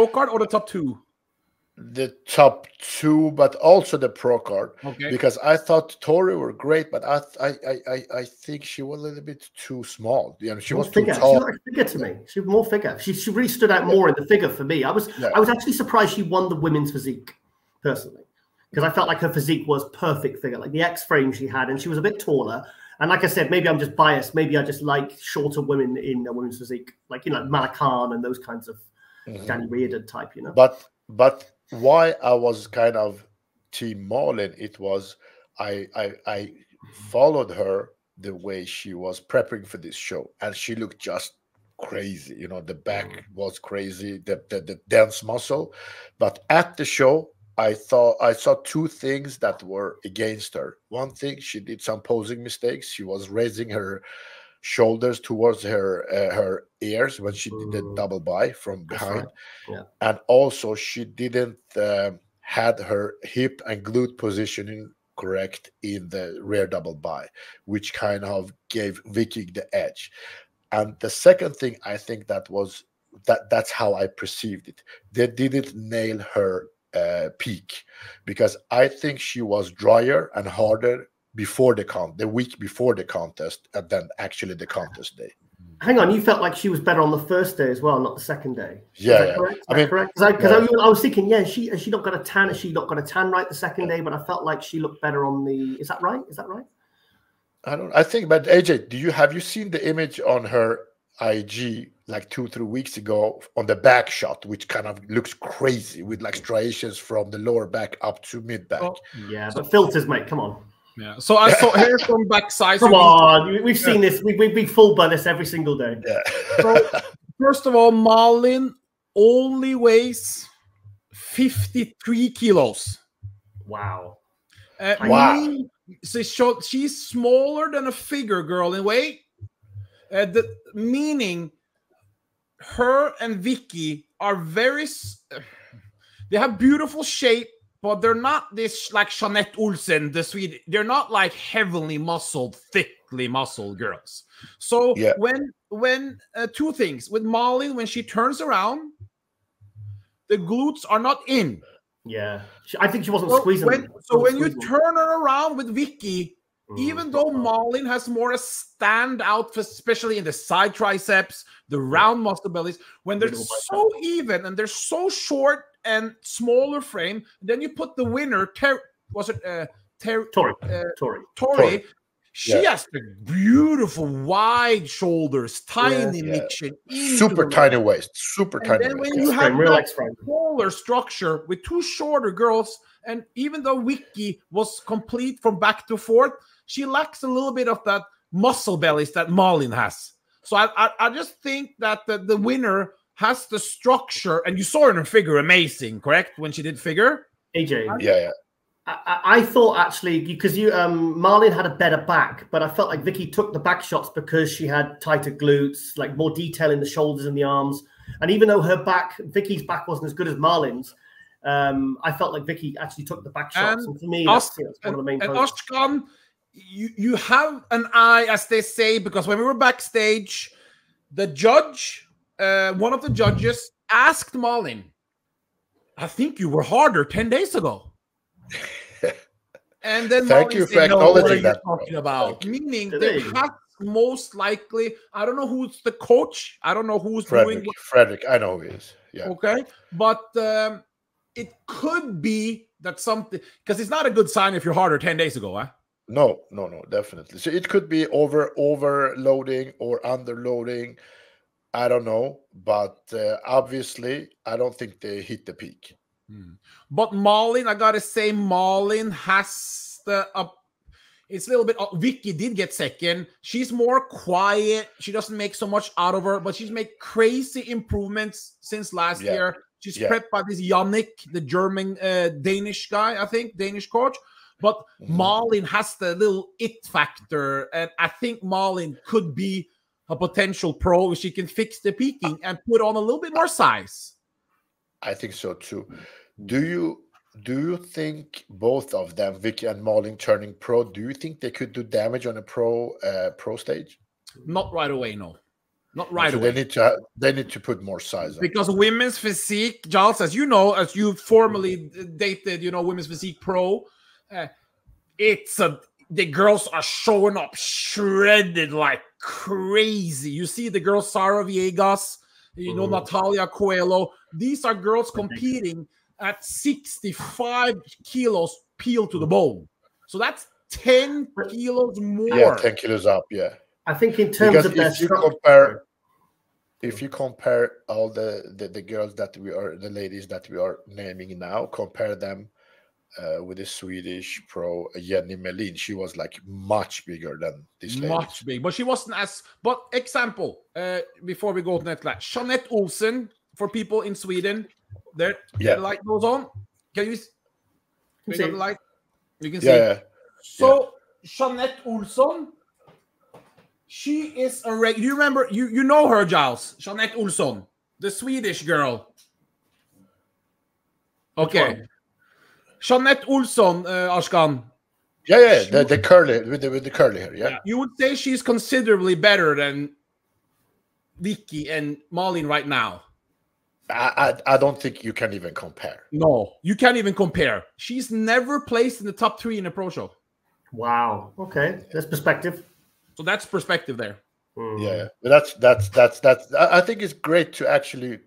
card or the top 2? The top 2, but also the pro card. Okay. Because I thought Tori were great, but I think she was a little bit too small. She was too tall. She looked like figure to me. She was more figure. She really stood out more in the figure for me. I was actually surprised she won the women's physique personally, because I felt like her physique was perfect figure, like the X frame she had, and she was a bit taller. And like I said, maybe I'm just biased. Maybe I just like shorter women in women's physique, like Malakan and those kinds of Danny Reardon type, But why I was kind of team Malin, it was I followed her the way she was prepping for this show, and she looked just crazy. The back was crazy, the dense muscle. But at the show, I saw 2 things that were against her. One thing, she did some posing mistakes. She was raising her shoulders towards her ears when she did the double by from behind. Right. Yeah. And also she didn't had her hip and glute positioning correct in the rear double bi, which kind of gave Vicky the edge. And the second thing, I think that's how I perceived it. They didn't nail her peak, because I think she was drier and harder before the week before the contest, and then actually the contest day. Hang on, you felt like she was better on the first day as well, not the second day. Yeah, correct? I mean, correct? Because I was thinking, yeah, has she not got a tan? Has she not got a tan right the second day? But I felt like she looked better on the. Is that right? Is that right? I think, but AJ, have you seen the image on her IG like 2-3 weeks ago on the back shot, which kind of looks crazy with like striations from the lower back up to mid back? Oh, yeah, but filters, mate, come on. Yeah, so I saw hair from backside. Come on, we've seen this. We full butt this every single day. Yeah. So, first of all, Malin only weighs 53 kilos. Wow. Wow. So she's smaller than a figure girl in weight. Meaning her and Vicky are very. They have beautiful shape. But they're not this like Jeanette Olsen, the Swede. They're not like heavily muscled, thickly muscled girls. So when two things with Malin, when she turns around, the glutes are not in. Yeah, I think she wasn't squeezing. When you turn her around with Vicky, even though Malin has more a standout, especially in the side triceps, the round muscle bellies, when they're so even and they're so short and smaller frame, then you put the winner, Tori. She has the beautiful wide shoulders, tiny midchin, super tiny waist, super tiny. Then when you have that smaller structure with two shorter girls, and even though Vicky was complete from back to forth, she lacks a little bit of that muscle bellies that Malin has. So I just think that the winner has the structure, and you saw in her figure amazing, correct? When she did figure, AJ. Yeah. I thought actually because Malin had a better back, but I felt like Vicky took the back shots because she had tighter glutes, like more detail in the shoulders and the arms. And even though Vicky's back wasn't as good as Malin's, I felt like Vicky actually took the back shots. And for me, that's one of the main points. Ashkan, you have an eye, as they say, because when we were backstage, the judge. One of the judges asked Malin, I think you were harder 10 days ago. And then thank you for acknowledging that. Talking about? Meaning there has most likely, I don't know who's the coach. I don't know who's doing what. Frederick, I know who he is. Yeah. Okay. But it could be that something, because it's not a good sign if you're harder 10 days ago, huh? No, definitely. So it could be overloading or underloading. I don't know, but obviously, I don't think they hit the peak. But Malin, I gotta say, Malin has it's a little bit. Vicky did get second. She's more quiet. She doesn't make so much out of her, but she's made crazy improvements since last year. She's prepped by this Yannick, the German, Danish guy, I think, Danish coach. But Malin has the little it factor, and I think Malin could be a potential pro if she can fix the peaking and put on a little bit more size. I think so too. Do you think both of them, Vicky and Malin, turning pro, do you think they could do damage on a pro stage? Not right away, no. Not right away. They need to put more size on. Because women's physique, Giles, as you know, as you formerly dated, women's physique pro, the girls are showing up shredded like crazy. You see the girl Sara Viegas, Natalia Coelho. These are girls competing at 65 kilos peeled to the bone. So that's 10 kilos more. Yeah, 10 kilos up, yeah. I think in terms of if you compare all the girls the ladies that we are naming now, compare them with the Swedish pro Jenny Melin, she was like much bigger than this lady. Much big, but she wasn't as. But example, before we go to next slide, Jeanette Olsen for people in Sweden. There, the light goes on. Can you see the light? You can see. Yeah. So Jeanette Olsen, she is a Do you remember? You know her, Giles? Jeanette Olsen, the Swedish girl. Okay. Jeanette Olsson, Ashkan. Yeah, the curly with the curly hair. Yeah, you would say she's considerably better than Vicky and Malin right now. I don't think you can even compare. No, you can't even compare. She's never placed in the top 3 in a pro show. Wow. Okay, that's perspective. So that's perspective there. Yeah, but that's. I think it's great to actually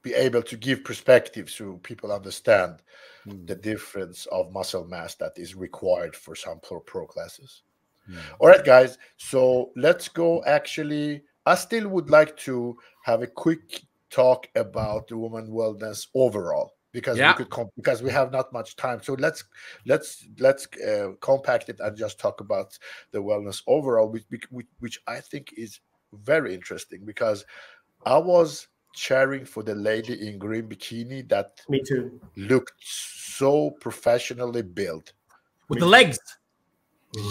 be able to give perspective so people understand the difference of muscle mass that is required for some pro classes. All right, guys. So let's go. Actually, I still would like to have a quick talk about the woman wellness overall because we could because we have not much time. So let's compact it and just talk about the wellness overall, which I think is very interesting because I was cheering for the lady in green bikini that me too looked so professionally built with the legs.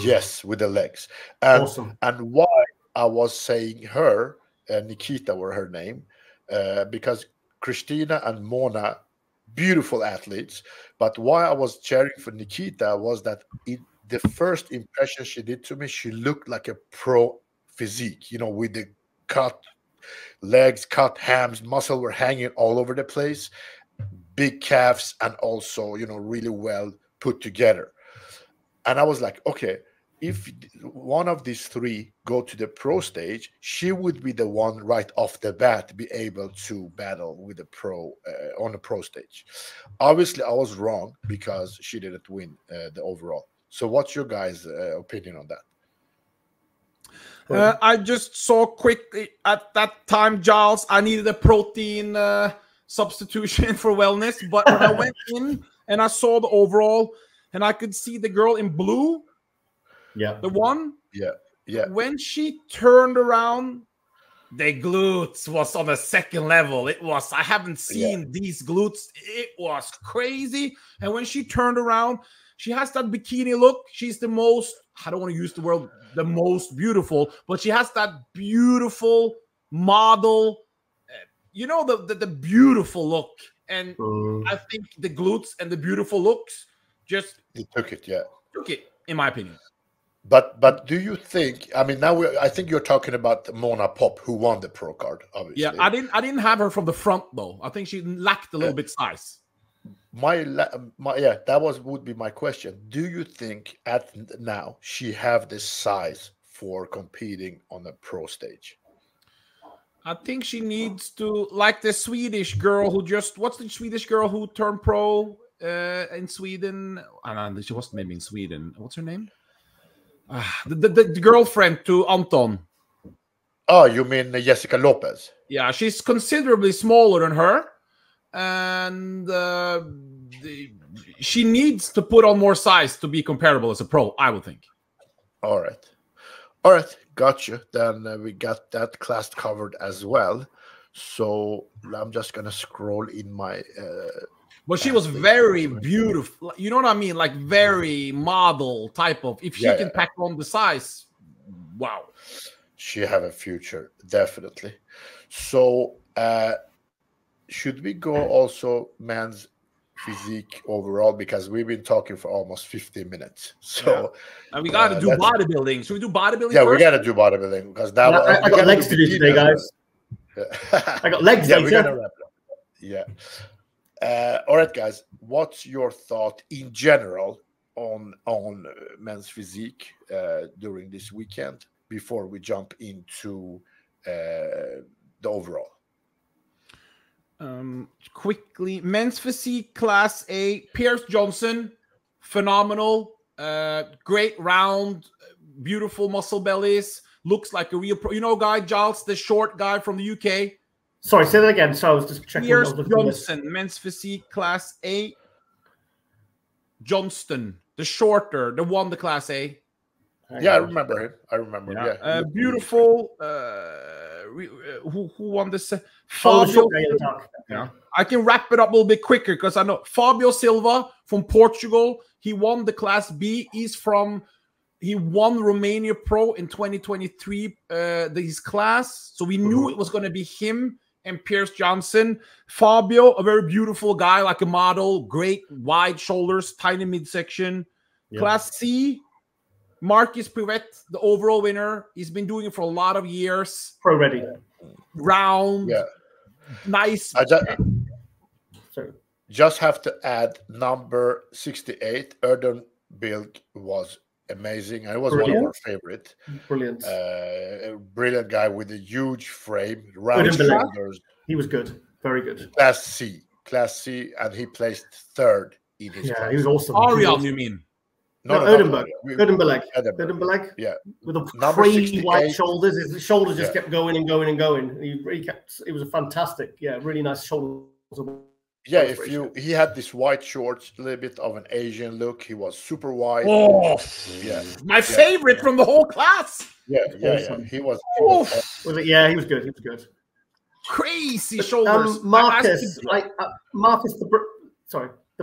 Yes, with the legs. And awesome. And why I was saying her, Nikita were her name, because Christina and Mona, beautiful athletes, but why I was cheering for Nikita was that the first impression she did to me, she looked like a pro physique, you know, with the cut legs, cut hams, muscle were hanging all over the place, big calves, and also, you know, really well put together. And I was like, okay, if one of these 3 go to the pro stage, she would be the one right off the bat be able to battle with the pro on the pro stage. Obviously, I was wrong because she didn't win the overall. So what's your guys' opinion on that? I just saw quickly at that time, Giles, I needed a protein substitution for wellness. But when I went in and I saw the overall and I could see the girl in blue, the one, when she turned around, the glutes was on a second level. It was, I haven't seen these glutes. It was crazy. And when she turned around, she has that bikini look. She's the most, I don't want to use the word the most beautiful, but she has that beautiful model, you know, the beautiful look. And I think the glutes and the beautiful looks just took it, in my opinion. But do you think, I mean, now I think you're talking about Mona Pop, who won the pro card, obviously. Yeah, I didn't have her from the front though. I think she lacked a little bit size. That would be my question. Do you think at now she have the size for competing on a pro stage? I think she needs to, like the Swedish girl who just, what's the Swedish girl who turned pro in Sweden? She wasn't maybe in Sweden. What's her name? The girlfriend to Anton. Oh, you mean Jessica Lopez? Yeah, she's considerably smaller than her. And she needs to put on more size to be comparable as a pro, I would think. All right, gotcha. Then we got that class covered as well. So I'm just gonna scroll in my. But she was very beautiful. You know what I mean? Like very model type of. If she can pack on the size, wow. She have a future, definitely. So. Should we go also men's physique overall, because we've been talking for almost 15 minutes. So and we got to do bodybuilding. Should we do bodybuilding? Yeah, first? we got to do bodybuilding because that I got legs to do today, guys. I got legs. Yeah, we're gonna wrap it up. Yeah. All right, guys. What's your thought in general on men's physique during this weekend before we jump into the overall? Quickly, men's physique class A, Pierce Johnson, phenomenal, great round, beautiful muscle bellies, looks like a real pro. You know, guy Giles, the short guy from the UK. Sorry, say that again. So I was just checking. Pierce Johnson, men's physique class A. Johnston, the shorter, the won the class A. Yeah, I remember him. I remember. Yeah, beautiful. Who won this? Fabio. Yeah, I can wrap it up a little bit quicker because I know Fabio Silva from Portugal. He won the class B. He won Romania Pro in 2023. His class, so we knew it was going to be him and Pierce Johnson. Fabio, a very beautiful guy, like a model, great wide shoulders, tiny midsection. Yeah. Class C, Marcus Pivet, the overall winner. He's been doing it for a lot of years. Pro ready. Round. Yeah. Nice. Just have to add number 68, Erden Bilg was amazing. I was one of our favorite. Brilliant. Brilliant guy with a huge frame, round shoulders. He was good. Very good. Class C, and he placed third in his class. He was awesome. Ariel, you mean? No, Erdenberg. Yeah. With the crazy white shoulders. His shoulders just kept going and going and going. He kept, it was a fantastic, really nice shoulders. Yeah, he had this white shorts, a little bit of an Asian look. He was super white. Oh, yeah, my favorite from the whole class. Yeah. He was it? Yeah, he was good. He was good. Crazy shoulders. Marcus, the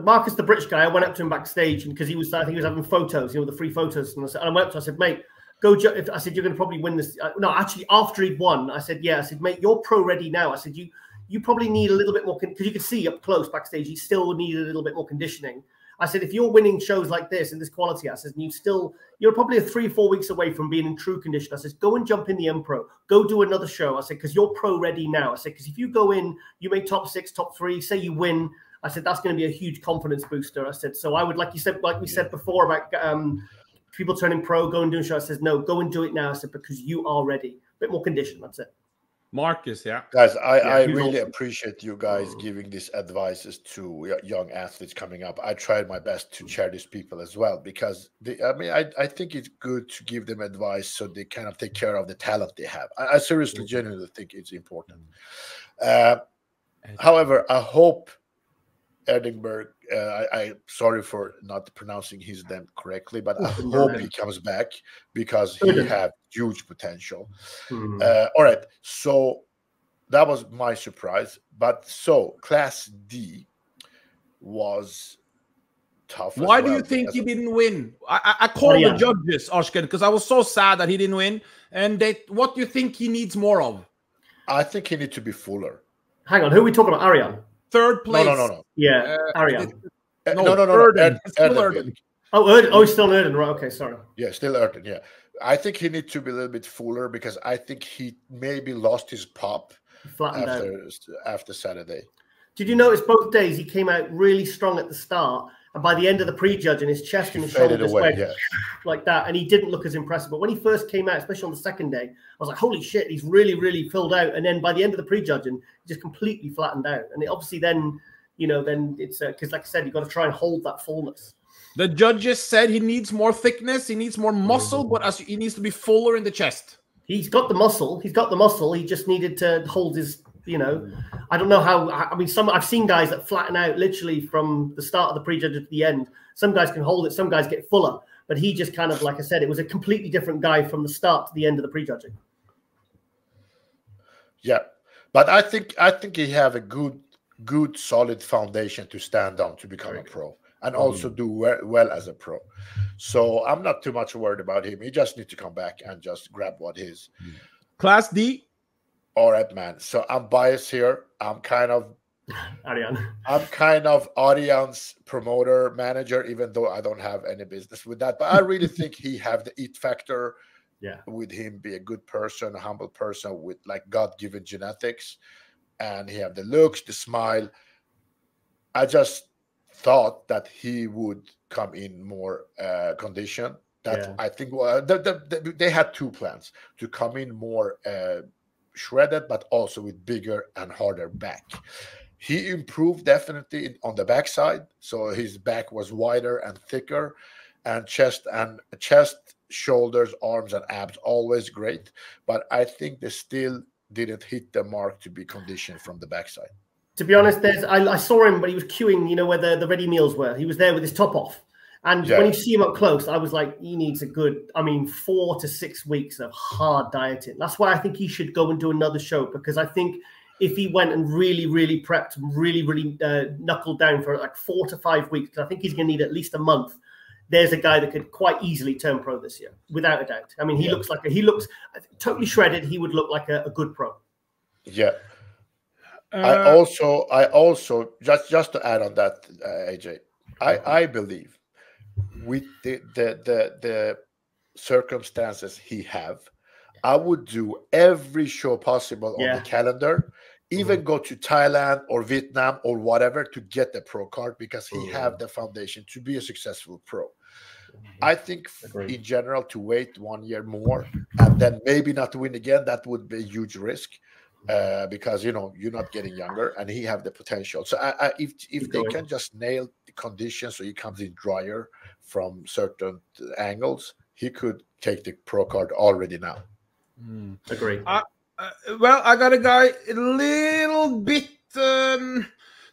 Marcus, the British guy. I went up to him backstage because I think he was having photos, the free photos, and I went up to him, I said, mate, I said, you're going to probably win this. No, actually, after he'd won, I said, yeah. I said, mate, you're pro ready now. I said, you probably need a little bit more, because you could see up close backstage, you still need a little bit more conditioning. I said, if you're winning shows like this in this quality, I said, and you're probably 3 or 4 weeks away from being in true condition. I said, go and jump in the M Pro, go do another show. I said, because you're pro ready now. I said, because if you go in, you make top 6, top 3, say you win. I said, that's going to be a huge confidence booster. I said, so I would, like we said before about people turning pro, go and do a show. I said, no, go and do it now. I said, because you are ready. A bit more condition, that's it. Marcus, yeah. Guys, I really appreciate you guys giving these advices to young athletes coming up. I tried my best to share these people as well, because I think it's good to give them advice so they kind of take care of the talent they have. I seriously, genuinely think it's important. However, I hope Erdenberg, I'm sorry for not pronouncing his name correctly, but I hope he comes back, because he has huge potential. All right, so that was my surprise. But so Class D was tough. Why do you think he didn't win? I called the judges, Ashkan, because I was so sad that he didn't win. And what do you think he needs more of? I think he needs to be fuller. Hang on, who are we talking about? Ariane? Third place. No. Yeah, Ariane. No. Erden. Erden. Oh, he's still Erden, right? Okay, sorry. Yeah, still Erden, yeah. I think he needs to be a little bit fuller, because I think he maybe lost his pop after Saturday. Did you notice both days he came out really strong at the start, and by the end of the prejudge, and his chest and his shoulders went like that, and he didn't look as impressive. But when he first came out, especially on the second day, I was like, holy shit, he's really, really filled out. And then by the end of the prejudging, he just completely flattened out. And obviously then, then it's because, like I said, you've got to try and hold that fullness. The judges said he needs more thickness, he needs more muscle, but he needs to be fuller in the chest. He's got the muscle. He just needed to hold his, I don't know how. I mean, I've seen guys that flatten out literally from the start of the prejudge to the end. Some guys can hold it, some guys get fuller, but he just kind of, like I said, it was a completely different guy from the start to the end of the prejudging. Yeah, but I think he have a good solid foundation to stand on to become a pro, and also do well as a pro. So I'm not too much worried about him. He just needs to come back and just grab what his. Class D. All right, man. So I'm biased here. I'm kind of audience promoter manager, even though I don't have any business with that. But I really think he have the it factor. Yeah. With him, be a good person, a humble person with like God-given genetics, and he have the looks, the smile. I just thought that he would come in more condition. I think they had 2 plans: to come in more shredded, but also with bigger and harder back. He improved definitely on the backside, so his back was wider and thicker, and chest, shoulders, arms, and abs always great. But I think they still didn't hit the mark to be conditioned from the backside. To be honest, I saw him, but he was queuing, where the ready meals were. He was there with his top off. And when you see him up close, I was like, he needs a good, 4 to 6 weeks of hard dieting. That's why I think he should go and do another show, because I think if he went and really, really prepped, really knuckled down for like 4 to 5 weeks, because I think he's going to need at least a month, there's a guy that could quite easily turn pro this year, without a doubt. I mean, he looks totally shredded. He would look like a good pro. Yeah. I also just to add on that, AJ, I believe with the circumstances he have, I would do every show possible on the calendar, even go to Thailand or Vietnam or whatever to get the pro card, because he have the foundation to be a successful pro. I think in general, to wait 1 year more and then maybe not win again, that would be a huge risk, because you know you're not getting younger and he have the potential. So if they can just nail the conditions so he comes in drier from certain angles, he could take the pro card already now. Agree. Well, I got a guy a little bit. Do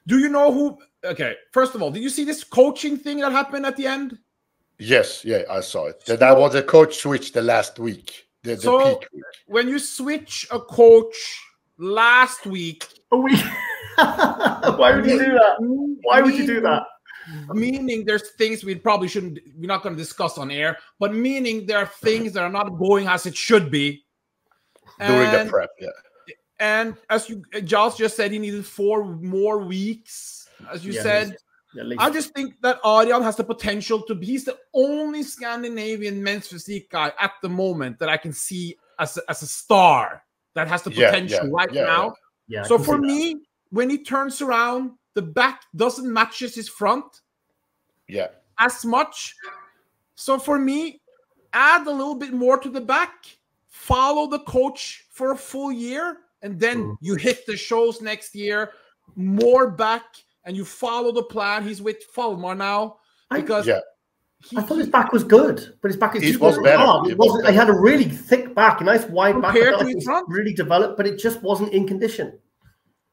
you know who? Okay, first of all, did you see this coaching thing that happened at the end? Yes, yeah, I saw it. That was a coach switch the last week. The peak week. When you switch a coach last week, why would you do that? Why would you do that? Meaning there's things we're not going to discuss on air, but meaning there are things that are not going as it should be during the prep. Yeah, and as Giles just said, he needed 4 more weeks, as you said. I just think that Adrian has the potential to be. He's the only Scandinavian men's physique guy at the moment that I can see as a star that has the potential now. Yeah, so for me, when he turns around, the back doesn't match his front as much. So for me, add a little bit more to the back, follow the coach for a full year, and then you hit the shows next year, more back, and you follow the plan. He's with Falmar now because I thought his back was good, but his back is was better. Hard. It wasn't. I had a really thick back, a nice wide back. It was really developed, but it just wasn't in condition.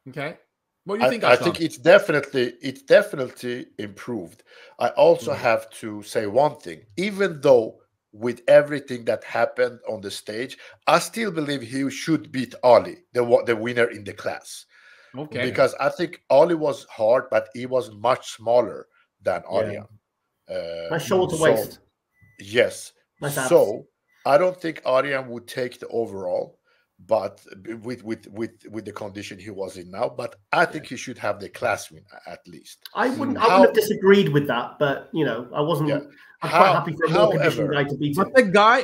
Okay, what do you think? I think it's definitely improved. I also have to say one thing. Even though with everything that happened on the stage, I still believe he should beat Ali, the winner in the class. Okay. Because I think Ali was hard, but he was much smaller than Aryan. Nice shoulder to waist. Yes. Nice so I don't think Aryan would take the overall, but with the condition he was in now. But I think he should have the class win at least. I wouldn't have disagreed with that, but you know, I wasn't. I'm quite happy for a more conditioned guy to beat him.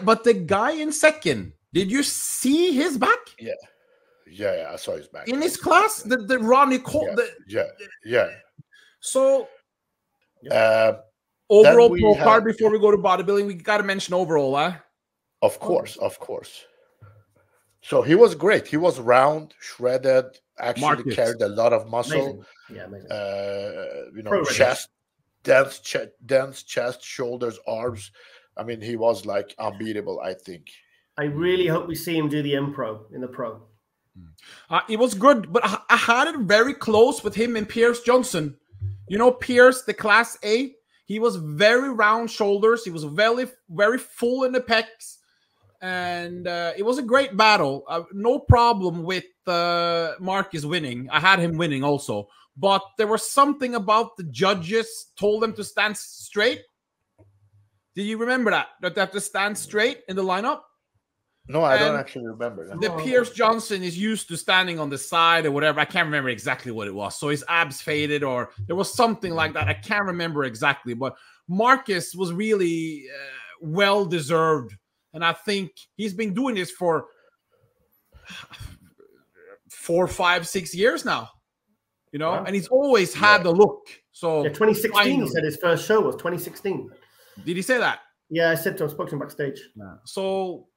But the guy in second, did you see his back? Yeah, I saw his back. In his class, the Ronnie Cole. So, overall pro card before we go to bodybuilding, we got to mention overall, huh? Of course. So he was great. He was round, shredded, actually carried a lot of muscle. Amazing. You know, chest, dense chest, shoulders, arms. I mean, he was like unbeatable, I think. I really hope we see him do the in the pro. It was good, but I had it very close with him and Pierce Johnson. You know, Pierce, the class A, he was very round shoulders. He was very, very full in the pecs. And it was a great battle. No problem with Marcus winning. I had him winning also. But there was something about the judges told them to stand straight. Did you remember that? That they have to stand straight in the lineup? No, I don't actually remember that. The Pierce Johnson is used to standing on the side or whatever. I can't remember exactly what it was. So his abs faded or there was something like that. I can't remember exactly. But Marcus was really well-deserved. And I think he's been doing this for 4, 5, 6 years now. You know? Wow. And he's always had the look. So 2016, he said his first show was 2016. Did he say that? Yeah, I said to him, spoke to him backstage. Yeah. So...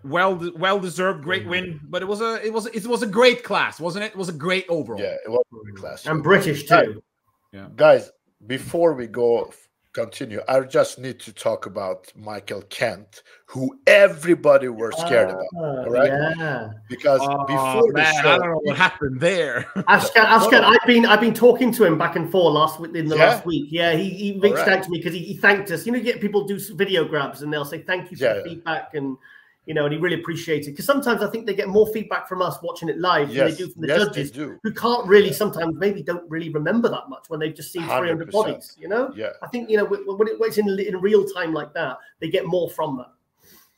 well deserved, great win, but it was a great class, wasn't it? It was a great overall. Yeah, it was a great class. And British too. Guys, before we continue, I just need to talk about Michael Kent, who everybody were scared about. All right? Yeah. Because before the show, I don't know what happened there. Ashkan, I've been talking to him back and forth last week. Yeah, he reached out to me because he thanked us. You know, you get people do video grabs and they'll say thank you for the feedback and. You know, and he really appreciates it because sometimes I think they get more feedback from us watching it live than they do from the judges who can't really sometimes maybe don't really remember that much when they've just seen 300 bodies. You know, I think when it's in real time like that, they get more from that.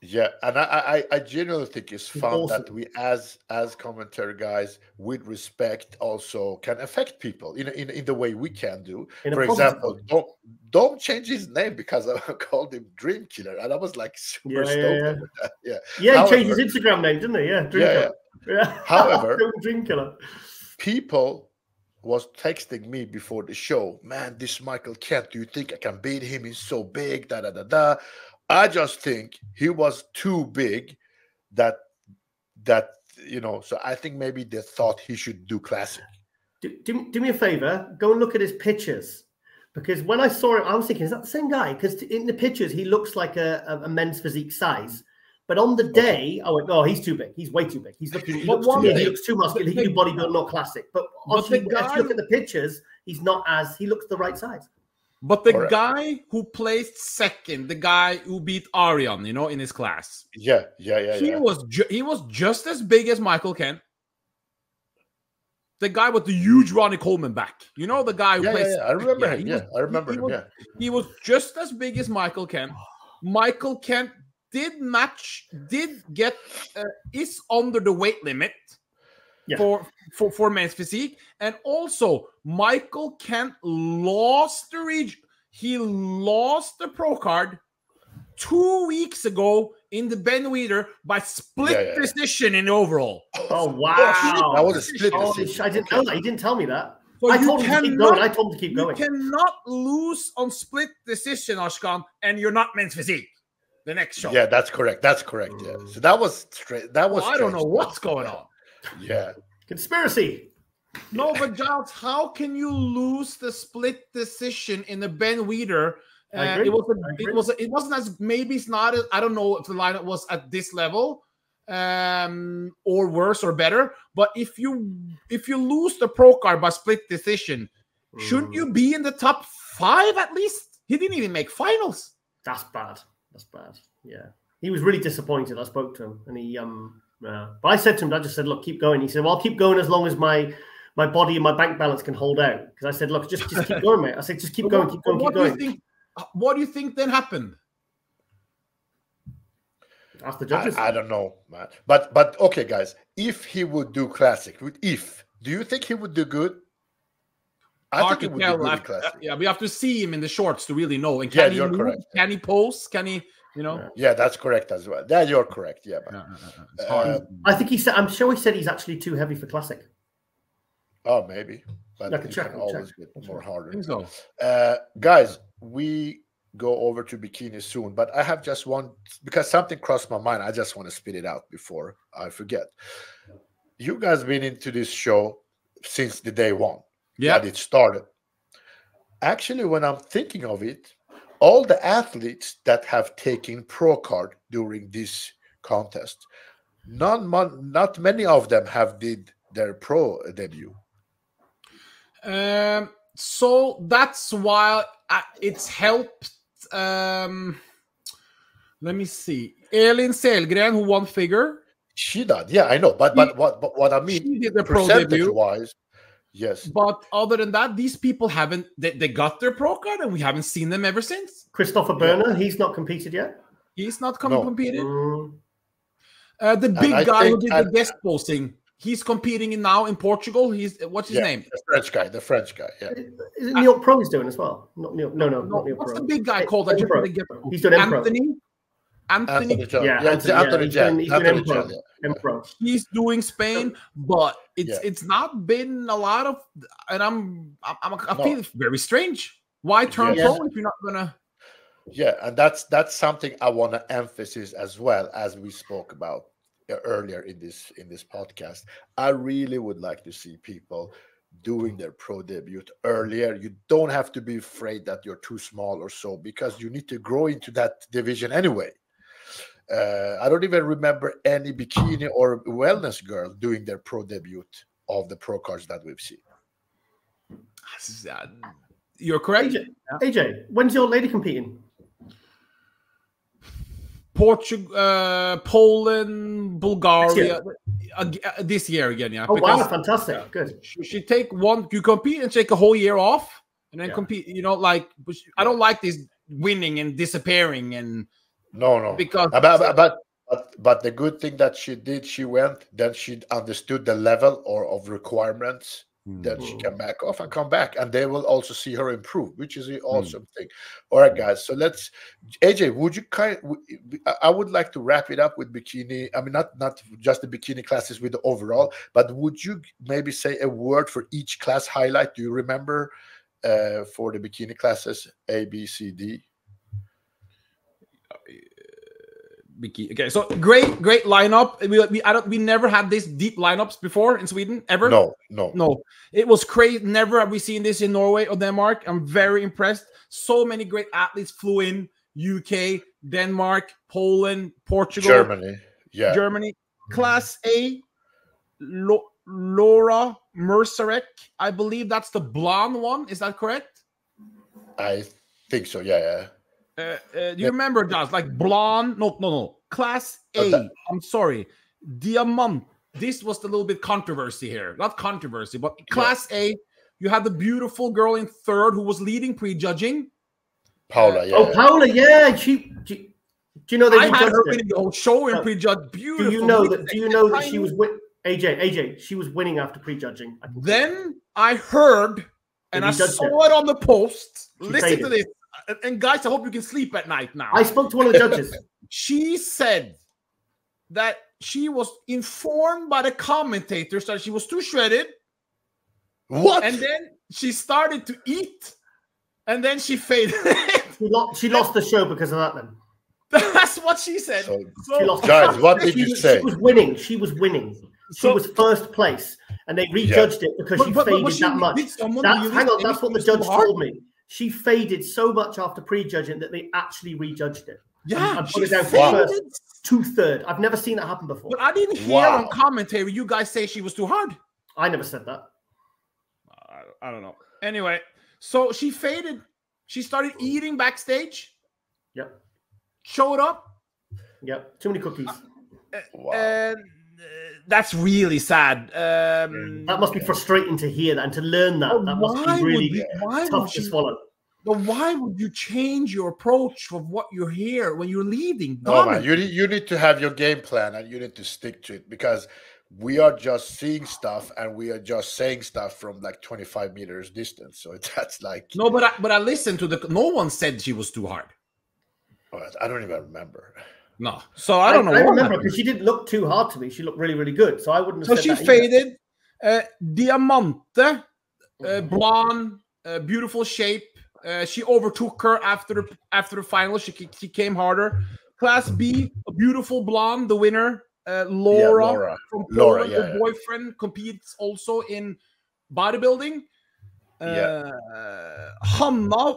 Yeah, and I genuinely think it's fun awesome. that we, as commentary guys, with respect, also can affect people in the way we can do. For example, don't change his name because I called him Dream Killer, and I was like super stoked over that. Yeah. However, he changed his Instagram name, didn't he? Yeah, Dream Killer. Yeah. However, Dream Killer. People was texting me before the show, man, this Michael Kent, do you think I can beat him? He's so big, da da da da. I just think he was too big that so I think maybe they thought he should do classic. Do me a favor, go and look at his pictures, because when I saw him, I was thinking, is that the same guy? Because in the pictures, he looks like a men's physique size. But on the day, I went, oh, he's too big. He looks too muscular. He can do bodybuilding, not classic. But obviously, if you look at the pictures, he looks the right size. But the guy who placed second, the guy who beat Arian, in his class. He was just as big as Michael Kent. The guy with the huge Ronnie Coleman back. The guy who plays. I remember him. I remember him. He was just as big as Michael Kent. Michael Kent is under the weight limit for men's physique, and also Michael Kent lost the region. He lost the pro card 2 weeks ago in the Ben Weeder by split decision in overall. Oh wow! That was a split decision. I didn't know that. He didn't tell me that. So I told him to keep going. I told him to keep going. You cannot lose on split decision, Ashkan, and you're not men's physique. The next show. Yeah, that's correct. That's correct. Yeah. So that was straight. That was. I don't know what's going on. Yeah. Conspiracy. No, but Giles, how can you lose the split decision in the Ben Weeder? It wasn't as, maybe it's not. I don't know if the lineup was at this level, or worse or better. But if you lose the pro card by split decision, shouldn't you be in the top 5 at least? He didn't even make finals. That's bad. That's bad. Yeah, he was really disappointed. I spoke to him, and he but I said to him, I just said, look, keep going. He said, well, I'll keep going as long as my body and my bank balance can hold out. Because I said, look, just keep going, mate. I said, just keep going, keep going, keep going. What do you think then happened? Ask the judges. I don't know, man. But okay, guys, if he would do classic, do you think he would do good? I think he would do good in classic. Yeah, we have to see him in the shorts to really know. And can he move? Correct. Can he pose? Can he, Yeah, that's correct as well. Yeah, you're correct. Yeah, I think he said. I'm sure he said he's actually too heavy for classic. Oh, maybe. But you can always get more harder. I think so. Guys, we go over to bikini soon, but I have just one, because something crossed my mind. I just want to spit it out before I forget. You guys been into this show since the day one. Yeah, that it started. Actually, when I'm thinking of it, all the athletes that have taken pro card during this contest, not many of them have did their pro debut. So that's why it's helped. Let me see. Elin Selgren, who won figure, she did. Yeah, I know. But what I mean, she did the pro debut wise. Yes, but other than that, these people haven't. They got their pro card, and we haven't seen them ever since. Christopher Berner, he's not competed yet. He's not competed. The big guy who did the guest posting, he's competing now in Portugal. What's his name? The French guy. Yeah. Is New York Pro he's doing as well? Not New York. No, not New York What's Pro. the big guy called? He's doing Anthony. Anthony. He's doing Spain, but it's not been a lot of, and I feel very strange. Why turn pro if you're not gonna? Yeah, and that's something I want to emphasize as well, as we spoke about earlier in this podcast. I really would like to see people doing their pro debut earlier. You don't have to be afraid that you're too small or so, because you need to grow into that division anyway. I don't even remember any bikini or wellness girl doing their pro debut of the pro cards that we've seen. You're correct. AJ, when's your lady competing? Portugal, Poland, Bulgaria. This year again, yeah. Oh, wow, fantastic. Good. She take one, you compete and take a whole year off and then compete. I don't like this winning and disappearing and No. Because but the good thing that she did, she went, then she understood the level of requirements. Then she can back off and come back, and they will also see her improve, which is an awesome thing. All right, guys. So let's, AJ, would you I would like to wrap it up with bikini. I mean, not just the bikini classes with the overall, but would you maybe say a word for each class highlight? Do you remember for the bikini classes A, B, C, D? Okay, so great lineup. We never had this deep lineups before in Sweden ever. No. It was crazy. Never have we seen this in Norway or Denmark. I'm very impressed. So many great athletes flew in. UK, Denmark, Poland, Portugal, Germany. Class A, Laura Mercerek. I believe that's the blonde one. Is that correct? I think so. Yeah. Do you remember, Giles? Like blonde? No. Class A. I'm sorry. Diamant. This was the little bit controversy here. Not controversy, but Class A. You had the beautiful girl in third who was leading pre-judging. Paula, Paula, yeah. She do you know that I had her winning the whole show in pre-judge. Beautiful. Do you know that she was AJ? She was winning after pre-judging. Then I heard, and I saw it on the post. Listen to this. And guys, I hope you can sleep at night now. I spoke to one of the judges. She said that she was informed by the commentators that she was too shredded. What? And then she started to eat, and then she faded. She lost the show because of that. Then that's what she said. So she lost. Guys, what did you say? She was winning. She was first place, and they rejudged it because she faded that much. Hang on, that's what the judge told me. She faded so much after prejudging that they actually rejudged it. Yeah, and put it down for first to third. I've never seen that happen before. But I didn't hear on commentary you guys say she was too hard. I never said that. I don't know. Anyway, so she faded. She started eating backstage. Yep. Showed up. Yep. Too many cookies. And that's really sad. That must be frustrating to hear that and to learn that. That must be really tough to swallow. But why would you change your approach of what you hear when you're leading? No, man, you need to have your game plan and you need to stick to it, because we are just seeing stuff and we are just saying stuff from like 25 meters distance. So that's like but I listened to no one said she was too hard. I don't even remember. No, so I don't know. I remember because she didn't look too hard to me. She looked really, really good. So I wouldn't have said she faded. Diamante, blonde, beautiful shape. She overtook her after the final. She came harder. Class B, a beautiful blonde, the winner. Laura from Poland, her boyfriend competes also in bodybuilding. Hanna,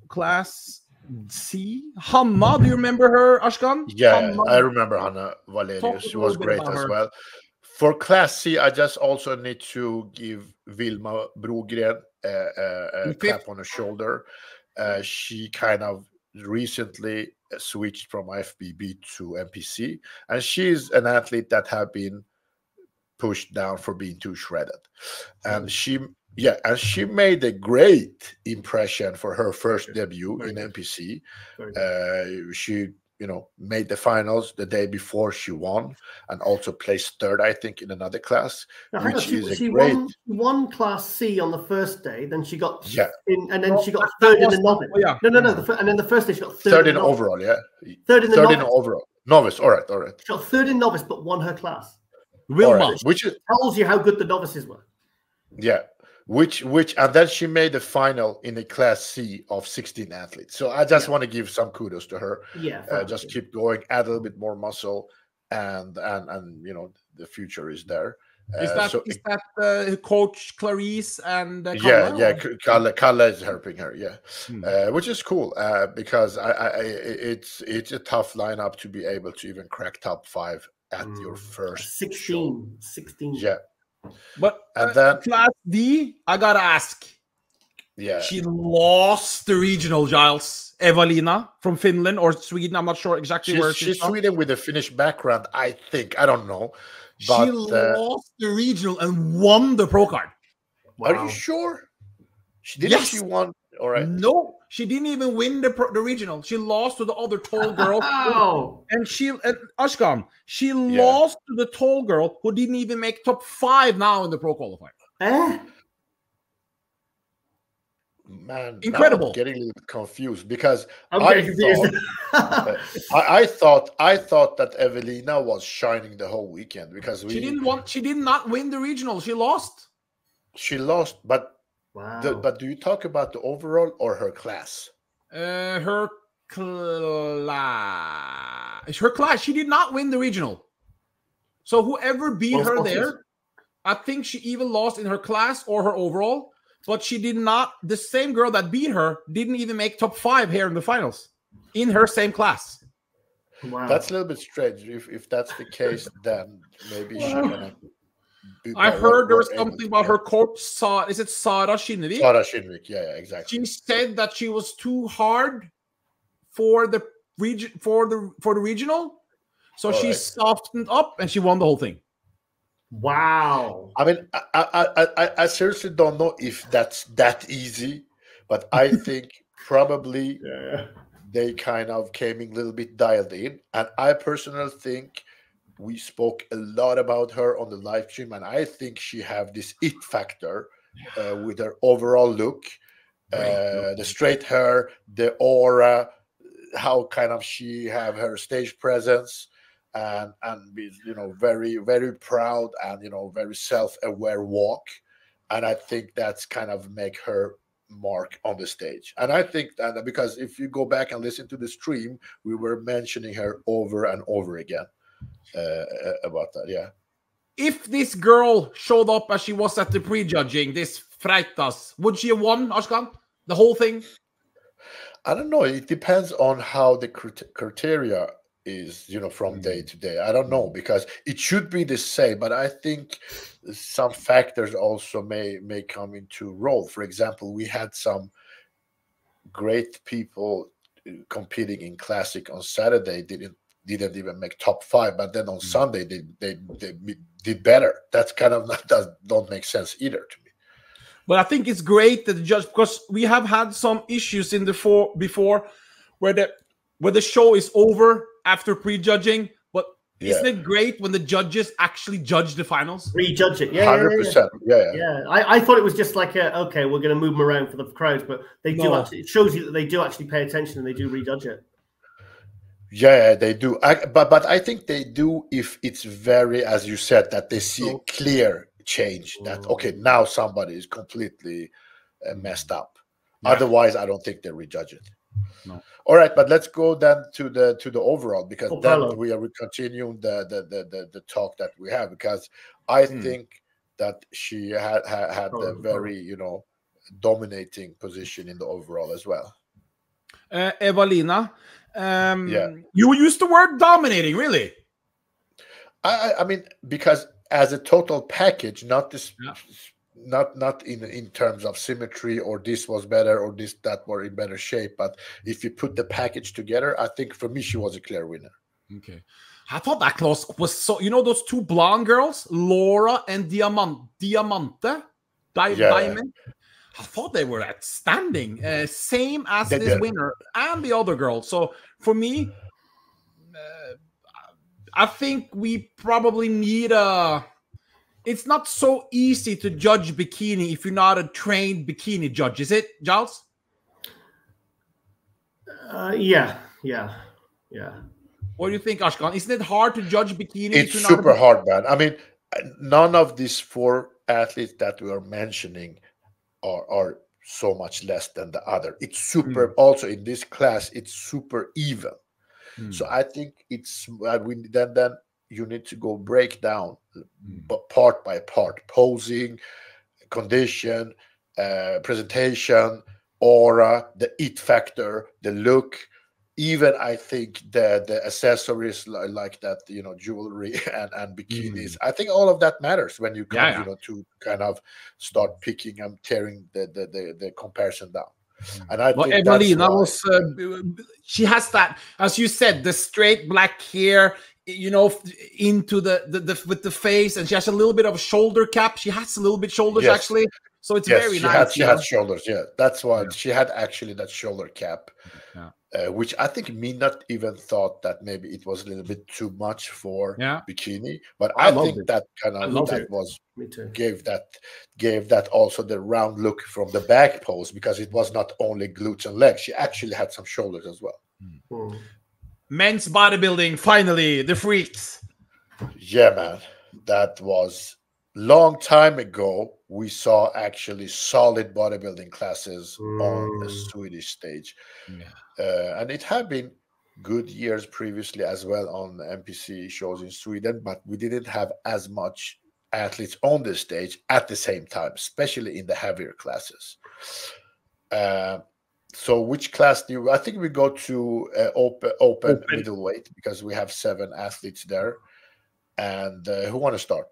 class C. Hanna, do you remember her, Ashkan? Yeah, Hanna. I remember Hanna Valerius. She was great as well. For Class C, I just also need to give Vilma Brogren a clap on the shoulder. She kind of recently switched from FBB to NPC, and she's an athlete that have been pushed down for being too shredded. And she made a great impression for her first debut in NPC. She made the finals the day before she won, and also placed third, I think, in another class, which is a great. She won Class C on the first day, then she got in, and then she got third in the novice. And then the first day she got third in overall. Third in the novice. Overall. Novice. All right. She got third in novice, but won her class. Which tells you how good the novices were. Yeah. And then she made the final in a Class C of 16 athletes. So I just want to give some kudos to her. Just keep going, add a little bit more muscle, and the future is there. Is that Coach Clarice and Kalle is helping her, which is cool because it's a tough lineup to be able to even crack top 5 at your first 16. Yeah. But then Class D, I gotta ask. Yeah, she lost the regional, Giles. Evalina from Finland or Sweden. I'm not sure exactly where she's Sweden with a Finnish background, I think. I don't know. But she lost the regional and won the pro card. Wow. Are you sure? She won. All right. No, she didn't even win the regional. She lost to the other tall girl. Oh. And Ashkan, she lost to the tall girl who didn't even make top 5 now in the pro qualifier. Man, incredible. I'm getting a little bit confused because I thought that Evelina was shining the whole weekend because she did not win the regional. She lost. She lost, but wow. But do you talk about the overall or her class? Her class. She did not win the regional. So whoever beat her there, I think she even lost in her class or her overall. But she did not. The same girl that beat her didn't even make top 5 here in the finals in her same class. Wow, that's a little bit strange. If that's the case, then maybe she gonna. I heard there was something about her coach. Is it Sara Kinnevik? Sara Kinnevik, yeah, exactly. She said that she was too hard for the regional, so she softened up and she won the whole thing. Wow. I mean, I seriously don't know if that's that easy, but I think probably they kind of came in a little bit dialed in. And I personally think we spoke a lot about her on the live stream, and I think she have this it factor with her overall look, the straight hair, the aura, how kind of she have her stage presence. And be, very, very proud and, very self-aware walk. And I think that's kind of make her mark on the stage. And I think that because if you go back and listen to the stream, we were mentioning her over and over again about that. Yeah. If this girl showed up as she was at the prejudging this Freitas, would she have won, Ashkan? The whole thing? I don't know. It depends on how the criteria is, from day to day. I don't know, because it should be the same, but I think some factors also may come into role. For example, we had some great people competing in classic on Saturday, didn't even make top 5, but then on Sunday they did better. That's kind of don't make sense either to me. But I think it's great that the judge, because we have had some issues in the before where the show is over after prejudging, but isn't it great when the judges actually judge the finals? Rejudge it, 100%. Yeah. I thought it was just like okay, we're going to move them around for the crowds, but they do actually. It shows you that they do actually pay attention and they do rejudge it. Yeah, they do. But I think they do if it's very, as you said, that they see a clear change. That now somebody is completely messed up. Yeah. Otherwise, I don't think they rejudge it. No. All right, but let's go then to the overall, because then we are continuing the talk that we have, because I think that she had a very dominating position in the overall as well. Evelina, you used the word dominating, really? I mean, because as a total package, not this. Yeah. Not in terms of symmetry or this was better or that were in better shape, but if you put the package together, I think for me she was a clear winner. Okay, I thought that class was so. Those two blonde girls, Laura and Diamante, Diamond. I thought they were outstanding, same as this winner and the other girl. So for me, I think we probably need a. It's not so easy to judge bikini if you're not a trained bikini judge, is it, Giles? Yeah. What do you think, Ashkan? Isn't it hard to judge bikini? It's super hard, man. I mean, none of these 4 athletes that we are mentioning are so much less than the other. It's super. Also in this class, it's super even. So I think it's then you need to go break down part by part, posing, condition, presentation, aura, the it factor, the look, even I think the accessories like that, jewelry and bikinis. I think all of that matters when you come, to kind of start picking and tearing the comparison down. And I think Evelina was she has that, as you said, the straight black hair, into the with the face, and she has a little bit of a shoulder cap. She has a little bit shoulders actually, So it's very nice. She had shoulders. Yeah, that's why she had actually that shoulder cap, which I think Mina even thought that maybe it was a little bit too much for bikini. But I think that kind of gave that also the round look from the back pose, because it was not only glutes and legs. She actually had some shoulders as well. Men's bodybuilding, finally, the freaks. Yeah, man, that was long time ago. We saw actually solid bodybuilding classes on the Swedish stage, and it had been good years previously as well on NPC shows in Sweden, but we didn't have as much athletes on the stage at the same time, especially in the heavier classes. So which class do you, I think we go to open middleweight, because we have 7 athletes there. And who want to start?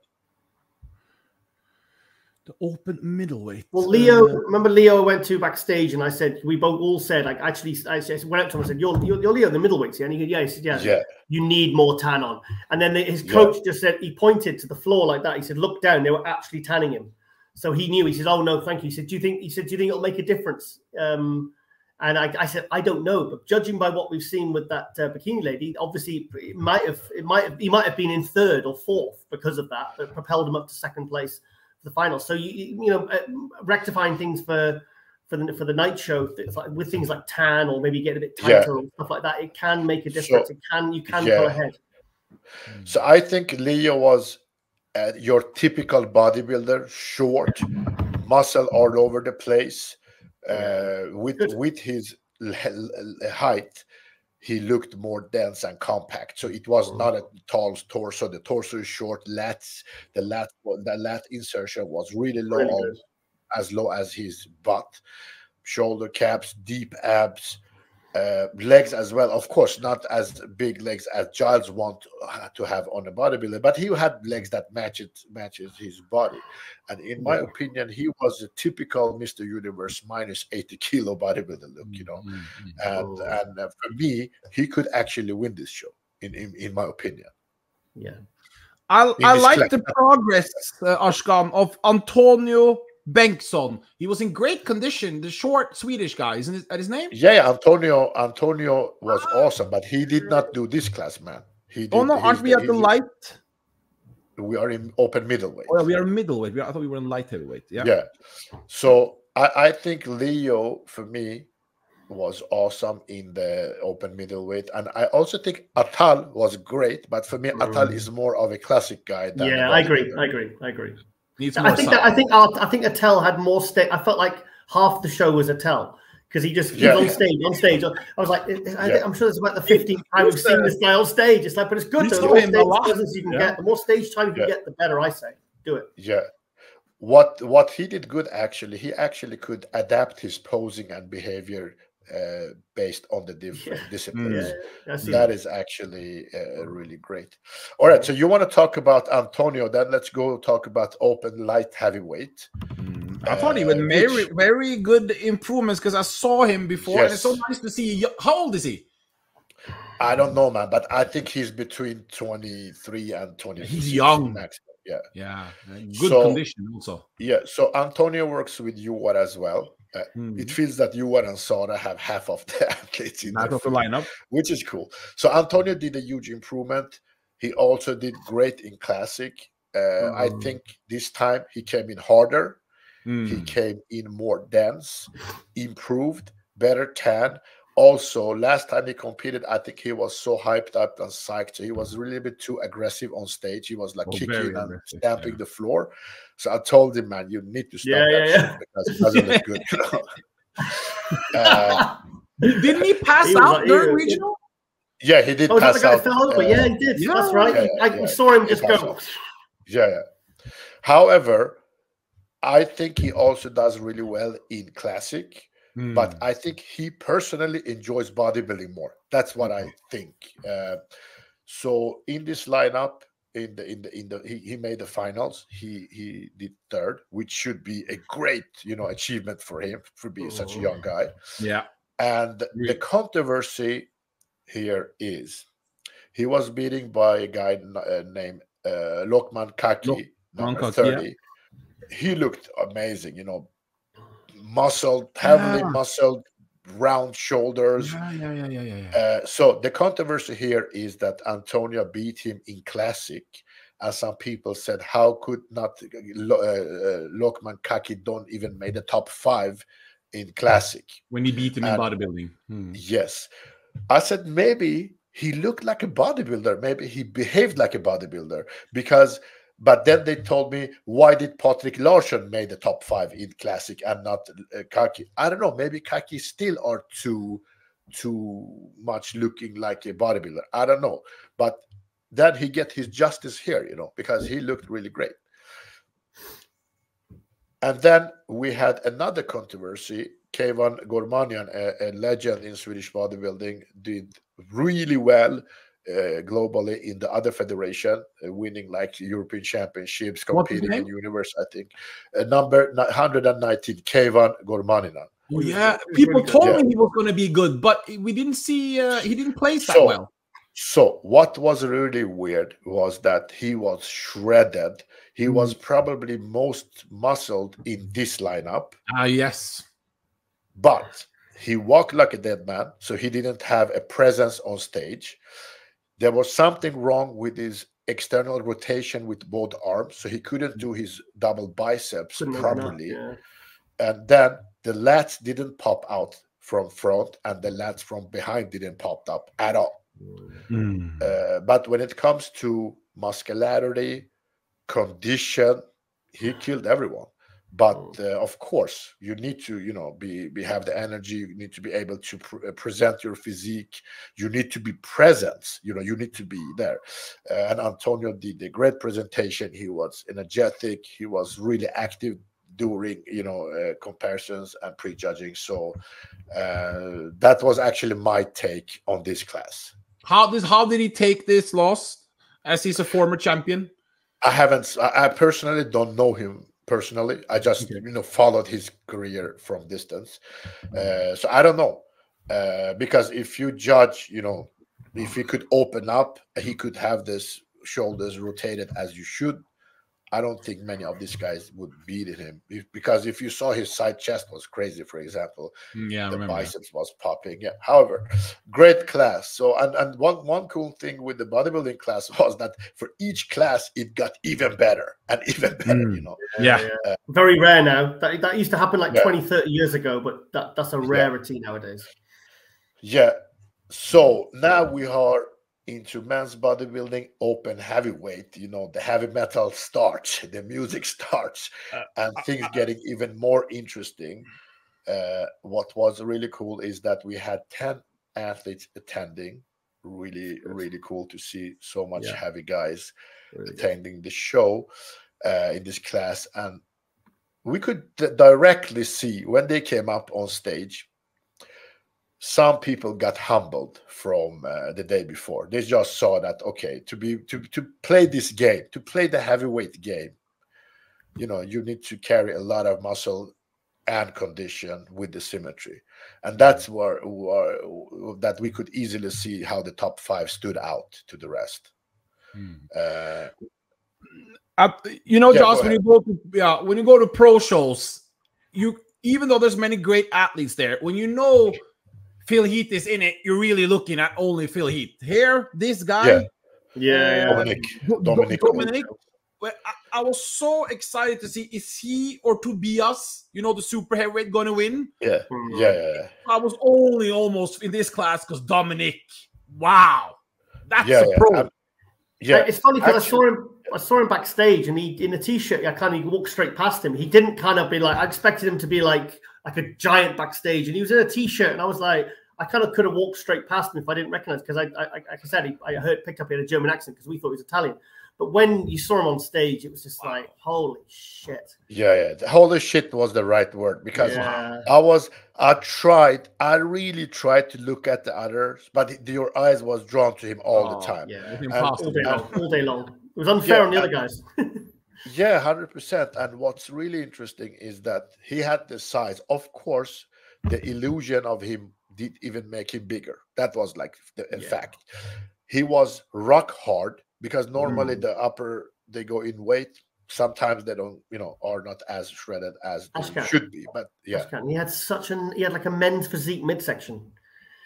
The open middleweight. Well, Leo, remember Leo I went to backstage, and I said, we both all said, like, actually, I went up to him and said, you're Leo, the middleweights, yeah? And he said, yeah, you need more tan on. And then his coach just said, he pointed to the floor like that. He said, look down, they were actually tanning him. So he knew. He said, oh no, thank you. He said, do you think it'll make a difference? And I said, I don't know, but judging by what we've seen with that bikini lady, obviously he might have been in 3rd or 4th because of that. That propelled him up to 2nd place for the final. So you know, rectifying things for the night show with things like tan, or maybe get a bit tighter and stuff like that, it can make a difference. So, you can pull ahead. So I think Leo was your typical bodybuilder, short, muscle all over the place. With his height, he looked more dense and compact. So it was not a tall torso. The torso is short. The lat insertion was really low, as low as his butt. Shoulder caps, deep abs, legs as well. Of course, not as big legs as Giles want to have on a bodybuilder, but he had legs that matches his body. And in my opinion, he was a typical Mr. Universe minus 80 kilo bodybuilder look, you know. And for me, he could actually win this show, in my opinion. Yeah, I like the progress, Ashkan, of Antonio Bengtsson. He was in great condition. The short Swedish guy, isn't that his name? Yeah, Antonio was awesome, but he did not do this class, man. Aren't we at the light? We are in open middleweight. Oh, we are in middleweight. I thought we were in light heavyweight. Yeah. So I think Leo, for me, was awesome in the open middleweight, and I also think Atal was great. But for me, Atal is more of a classic guy. I agree. I think Atal had more stage. I felt like half the show was Atal, because he was on stage. I was like, I'm sure it's about the 15th time we've seen this guy on stage. It's like, but it's good though. The more stage presence you can get, the more stage time you can get, the better. I say, do it. Yeah. What he did good, actually, he actually could adapt his posing and behavior based on the different disciplines. That is actually really great. All right, so you want to talk about Antonio, then let's go talk about open light heavyweight. I thought he made very good improvements, because I saw him before, and it's so nice to see. How old is he? I don't know, man, but I think he's between 23 and 26. He's young. Maximum. Yeah. Good condition also. Yeah, so Antonio works with Joar as well. It feels that Joar and Sara have half of the athletes in the lineup, which is cool. So Antonio did a huge improvement. He also did great in classic. I think this time he came in harder. He came in more dense, improved, better tan. Also, last time he competed, I think he was so hyped up and psyched. So he was really a bit too aggressive on stage. He was like kicking and stamping the floor. So I told him, man, you need to stop that shit, because it doesn't look good. Didn't he pass out during regional? Yeah, he did pass out. Yeah, he did. That's right. I saw him just go. Yeah. However, I think he also does really well in classic. But I think he personally enjoys bodybuilding more. That's what I think. So in this lineup, he made the finals. He did 3rd, which should be a great achievement for him for being such a young guy. Yeah. And the controversy here is he was beaten by a guy named Lokman Kaki, number 30. he looked amazing, you know, muscled, heavily muscled, round shoulders. So the controversy here is that Antonio beat him in classic, and some people said, how could not Lokman Kaki don't even made the top 5 in classic when he beat him in bodybuilding? Yes, I said maybe he looked like a bodybuilder, maybe he behaved like a bodybuilder, because but then they told me, why did Patrick Larsson made the top 5 in classic and not Kaki? I don't know, maybe Kaki still are too much looking like a bodybuilder, I don't know, but then he get his justice here, you know, because he looked really great. And then we had another controversy. Keivan Gormanian, a legend in Swedish bodybuilding, did really well globally in the other federation, winning like European championships, competing in universe, I think. Number 119, Keivan Gormanian. Oh, yeah, people told me he was going to be good, but we didn't see, he didn't place that well. So what was really weird was that he was shredded. He was probably most muscled in this lineup. Yes. But he walked like a dead man, so he didn't have a presence on stage. There was something wrong with his external rotation with both arms, so he couldn't do his double biceps properly. And then the lats didn't pop out from front, and the lats from behind didn't pop up at all. But when it comes to muscularity, condition, he killed everyone. But of course, you need to, you know, have the energy. You need to be able to present your physique. You need to be present. You know, you need to be there. And Antonio did a great presentation. He was energetic. He was really active during, you know, comparisons and prejudging. So that was actually my take on this class. How did he take this loss, as he's a former champion? I personally don't know him personally. I just you know, followed his career from distance, so I don't know, because if you judge, you know, if he could open up, he could have this shoulders rotated as you should. I don't think many of these guys would beat him, because if you saw his side chest was crazy, for example, the biceps was popping. Yeah. However, great class. So and one cool thing with the bodybuilding class was that for each class it got even better and even better. You know. Very rare now. That used to happen like 20, 30 years ago, but that's a rarity nowadays. Yeah. So now we are into men's bodybuilding open heavyweight. You know, the heavy metal starts, the music starts, and things getting even more interesting. What was really cool is that we had 10 athletes attending. Really cool to see so much heavy guys attending the show in this class. And we could directly see when they came up on stage, some people got humbled from the day before. They just saw that, okay, to play this game, to play the heavyweight game, you know, you need to carry a lot of muscle and condition with the symmetry, and that's where that we could easily see how the top 5 stood out to the rest. You know, Josh, when you go to pro shows, even though there's many great athletes there, when you know Phil Heath is in it, you're really looking at only Phil Heath. Here, this guy, Dominic. Well, I was so excited to see, is he or Tobias, you know, the super heavyweight, going to win? Yeah. I was only almost in this class because Dominic, wow, that's a pro. It's funny because I saw him backstage, and he in a t-shirt. I kind of walked straight past him. He didn't kind of be like, I expected him to be like a giant backstage, and he was in a t-shirt, and I was like, I kind of could have walked straight past him if I didn't recognize, because like I said, I picked up he had a German accent because we thought he was Italian. But when you saw him on stage, it was just like, holy shit. Yeah. Holy shit was the right word, because I really tried to look at the others, but your eyes was drawn to him all the time. All day long. It was unfair on the other guys. 100%. And what's really interesting is that he had the size. Of course, the illusion of him did even make him bigger. That was like the fact. He was rock hard, because normally the upper, they go in weight sometimes they don't, you know, are not as shredded as they should be. But yeah, Ashkan. He had like a men's physique midsection.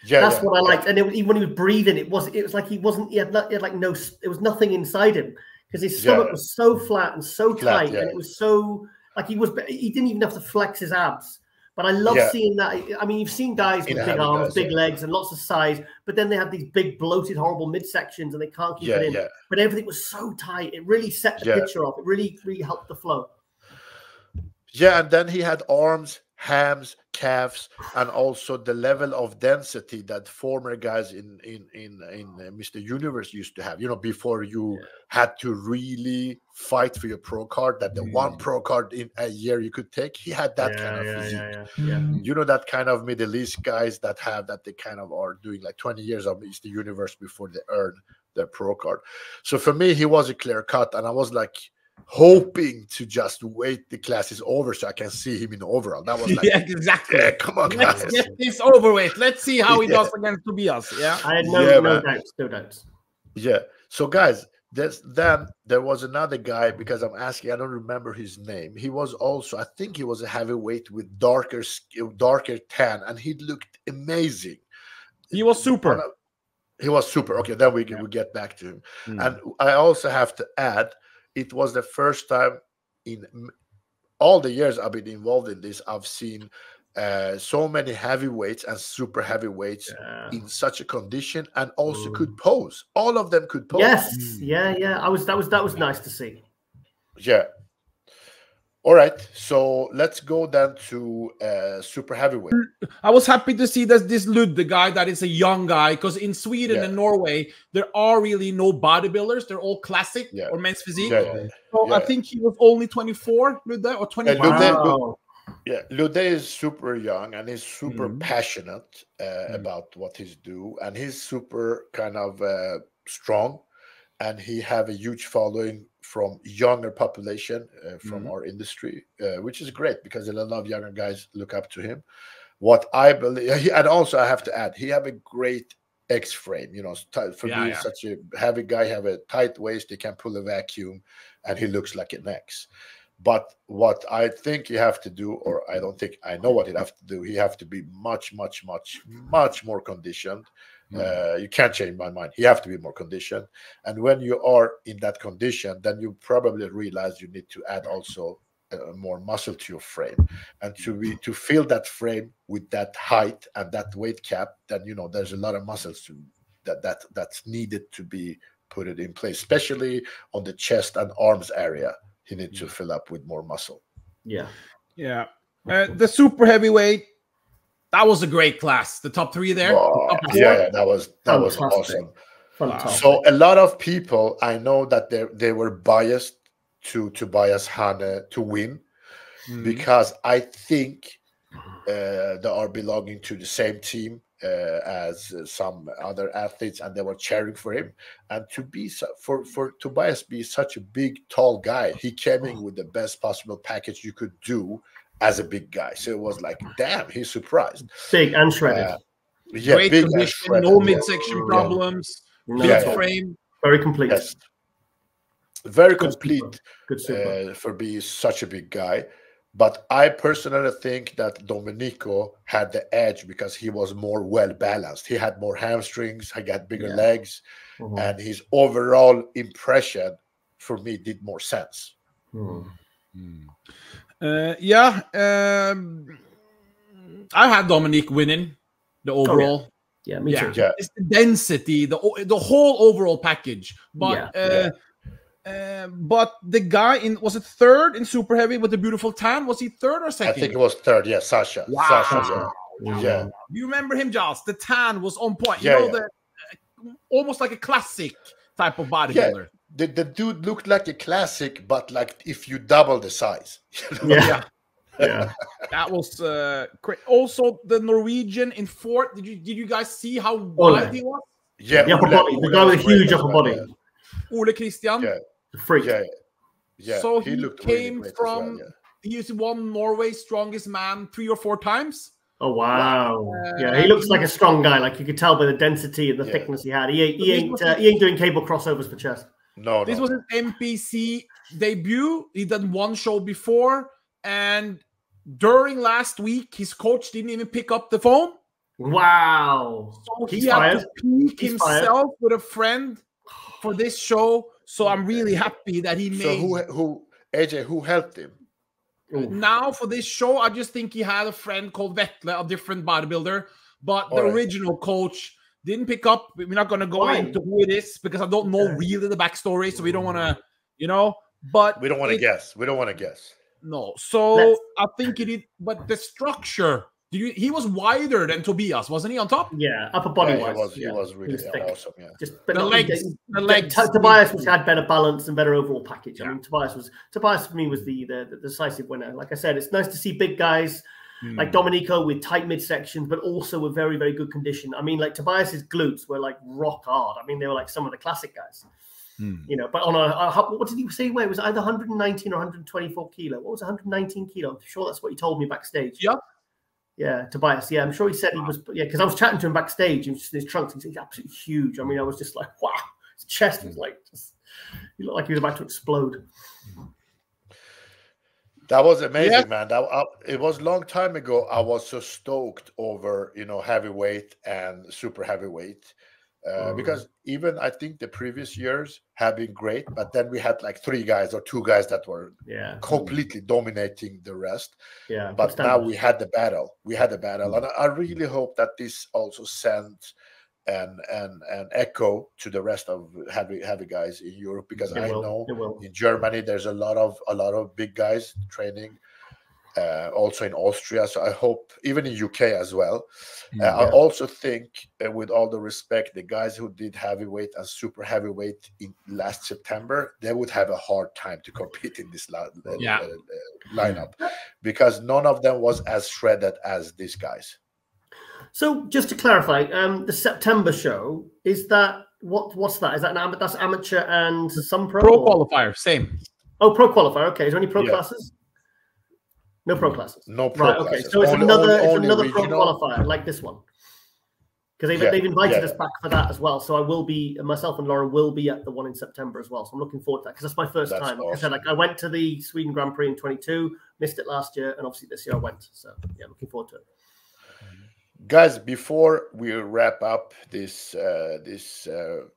Yeah, that's what I liked. And even when he was breathing, it was like he had like no, there was nothing inside him, because his stomach was so flat and so tight, and it was so like he didn't even have to flex his abs. But I love seeing that. I mean, you've seen guys with big arms, big legs, and lots of size, but then they have these big, bloated, horrible midsections, and they can't keep it in. Yeah. But everything was so tight; it really set the picture off. It really, really helped the flow. Yeah, and then he had arms, hams, calves, and also the level of density that former guys in Mr. Universe used to have. You know, before you had to really fight for your pro card, that the one pro card in a year you could take. He had that kind of physique. You know, that kind of Middle East guys that they kind of are doing like 20 years of Mr. Universe before they earn their pro card. So for me, he was a clear cut, and I was like hoping to just wait the class is over so I can see him in overall. That was like, exactly. Come on, let's guys. get this over with. Let's see how he does against Tobias. Yeah, I had no doubts. Yeah. So guys, then there was another guy, because I'm asking, I don't remember his name. He was also, I think he was a heavyweight with darker tan, and he looked amazing. He was super. He was super. Okay, then we get back to him. And I also have to add, it was the first time in all the years I've been involved in this, I've seen so many heavyweights and super heavyweights in such a condition, and also could pose. All of them could pose. Yes, yeah. That was nice to see. Yeah. All right, so let's go then to super heavyweight. I was happy to see that this Lud, the guy that is a young guy, because in Sweden and Norway, there are really no bodybuilders. They're all classic or men's physique. So I think he was only 24, Lud, or 25. Lude is super young, and he's super passionate about what he's doing, and he's super kind of strong, and he have a huge following from younger population from our industry, which is great, because a lot of younger guys look up to him. What I believe, and also I have to add, he have a great X frame. You know, for being such a heavy guy, have a tight waist, he can pull a vacuum, and he looks like an X. But what I think you have to do, or I don't think, I know what you have to do, you have to be much more conditioned. You can't change my mind. You have to be more conditioned. And when you are in that condition, then you probably realize you need to add also more muscle to your frame. And to fill that frame with that height and that weight cap, then, you know, there's a lot of muscles that's needed to be put it in place, especially on the chest and arms area. You need to fill up with more muscle. Yeah. The super heavyweight, that was a great class. The top three there. That was awesome. Fantastic. So a lot of people, I know that they were biased to Tobias Hane to win, because I think they are belonging to the same team as some other athletes, and they were cheering for him. And to be for Tobias be such a big, tall guy, he came in with the best possible package you could do as a big guy. So it was like, damn, he's surprised. Big and shredded. Great big condition, no midsection problems, good frame. Very complete. Yes. Very complete for being such a big guy. But I personally think that Domenico had the edge because he was more well-balanced. He had more hamstrings, he got bigger legs, and his overall impression, for me, did more sense. I had Dominique winning the overall. Me too. It's the density, the whole overall package. But but the guy was it third in super heavy with the beautiful tan? Was he third or second? I think it was third. Yeah, Sasha. Wow. Sasha, yeah. You remember him, Giles? The tan was on point. You know, almost like a classic type of bodybuilder. The dude looked like a classic, but like if you double the size. That was great. Also, the Norwegian in fourth. Did you guys see how wide he was? Yeah, the upper body. The guy with a huge upper body. Ole Christian. The freak. Yeah. So he came really from. He's won Norway's strongest man 3 or 4 times. Oh wow! Yeah, he looks like a strong guy. Like you could tell by the density and the thickness he had. He ain't doing cable crossovers for chest. No, this was his NPC debut. He done one show before, and during last week, his coach didn't even pick up the phone. Wow. So he had to peak himself with a friend for this show. So I'm really happy that he made. So AJ, who helped him? Now for this show, I just think he had a friend called Vetle, a different bodybuilder, but the original coach didn't pick up. We're not going to go into who it is because I don't know really the backstory, so we don't want to, you know. But we don't want to guess. We don't want to guess. No, so I think he did. But the structure, he was wider than Tobias, wasn't he? On top, yeah, upper body wise, he was really awesome. Yeah, just the legs. Tobias had better balance and better overall package. I mean, Tobias for me was the decisive winner. Like I said, it's nice to see big guys like Domenico with tight midsections, but also with very, very good condition. I mean, like Tobias's glutes were like rock hard. I mean, they were like some of the classic guys. You know, but on what did he say? Where it was either 119 or 124 kilo. What was 119 kilo? I'm sure that's what he told me backstage. Yeah, Tobias. Yeah, I'm sure he said he was. Yeah, because I was chatting to him backstage, and his trunks. He's absolutely huge. I mean, I was just like, wow. His chest was like, he looked like he was about to explode. That was amazing, man. It was a long time ago. I was so stoked over, you know, heavyweight and super heavyweight. Because even I think the previous years have been great, but then we had like 3 guys or 2 guys that were completely dominating the rest. Yeah, but now we had the battle. And I really hope that this also sends an echo to the rest of heavy guys in Europe, because I know in Germany there's a lot of big guys training. Also in Austria, so I hope even in UK as well. I also think, with all the respect, the guys who did heavyweight and super heavyweight in last September, they would have a hard time to compete in this lineup, because none of them was as shredded as these guys. So just to clarify, the September show, is that what's that? Is that that's amateur and some pro? Pro qualifier, same. Oh, pro qualifier. Okay, is there any pro classes? No pro classes. No pro classes. Okay, so it's another pro qualifier like this one, because they've invited us back for that as well. So I will be, myself and Lauren will be at the one in September as well. So I'm looking forward to that, because that's my first time. Like I said, I went to the Sweden Grand Prix in 22, missed it last year, and obviously this year I went. So yeah, looking forward to it. Guys, before we wrap up this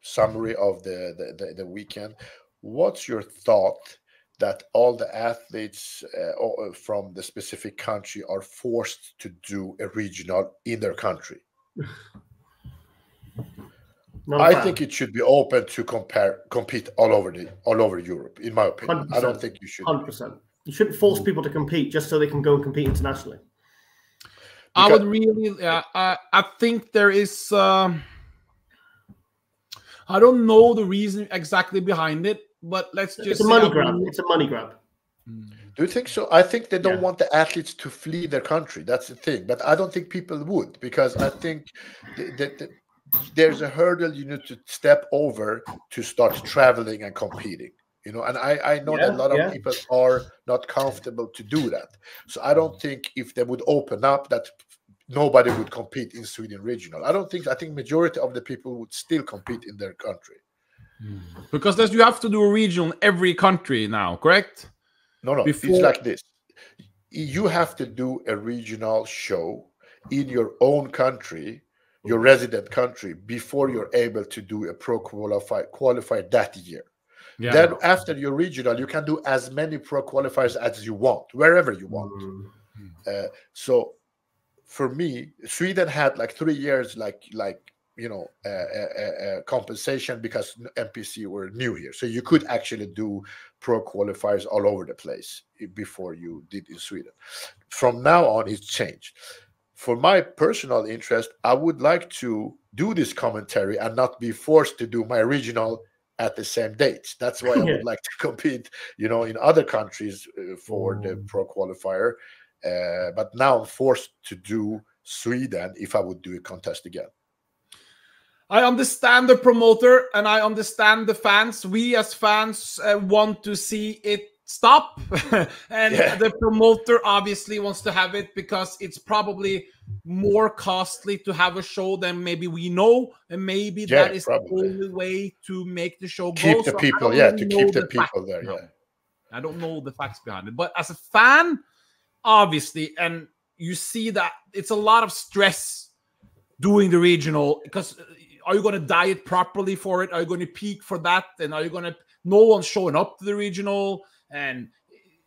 summary of the weekend, what's your thought that all the athletes from the specific country are forced to do a regional in their country? I think it should be open to compete all over Europe, in my opinion. 100%. I don't think you should. 100%. You shouldn't force people to compete just so they can go and compete internationally. I would really, I think there is, I don't know the reason exactly behind it, but let's just it's a money grab. It's a money grab. Do you think so? I think they don't want the athletes to flee their country. That's the thing. But I don't think people would, because I think there's a hurdle you need to step over to start traveling and competing. You know, and I know that a lot of people are not comfortable to do that. So I don't think if they would open up, that nobody would compete in Sweden regional. I think majority of the people would still compete in their country. Because you have to do a regional in every country now, correct? No. It's like this. You have to do a regional show in your own country, your resident country, before you're able to do a pro qualify that year. Yeah. Then after your regional, you can do as many pro qualifiers as you want, wherever you want. So for me, Sweden had like 3 years, compensation, because NPC were new here. So you could actually do pro qualifiers all over the place before you did in Sweden. From now on, it's changed. For my personal interest, I would like to do this commentary and not be forced to do my regional at the same dates. That's why I would like to compete, in other countries for the pro qualifier. But now I'm forced to do Sweden if I would do a contest again. I understand the promoter and I understand the fans. We as fans want to see it stop. And the promoter obviously wants to have it because it's probably more costly to have a show than maybe we know, and maybe that is the only way to make the show keep the people, to keep the people there. I don't know the facts behind it, but as a fan, obviously, and you see that it's a lot of stress doing the regional, because are you going to diet properly for it? Are you going to peak for that? And are you going to, no one's showing up to the regional, and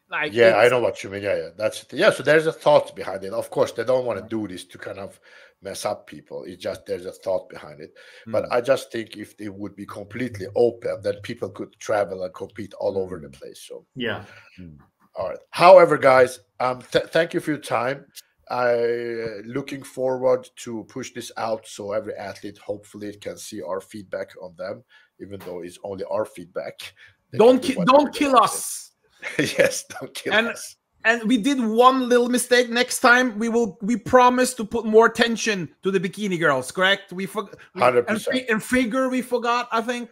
like, I know what you mean. That's so there's a thought behind it. Of course, they don't want to do this to kind of mess up people. It's just there's a thought behind it. But I just think if it would be completely open, then people could travel and compete all over the place. So all right. However, guys, thank you for your time. Looking forward to push this out so every athlete hopefully can see our feedback on them, even though it's only our feedback. Don't kill us. Yes, don't kill us. And we did one little mistake. Next time we promise to put more attention to the bikini girls. Correct? We forgot 100%. And figure we forgot, I think.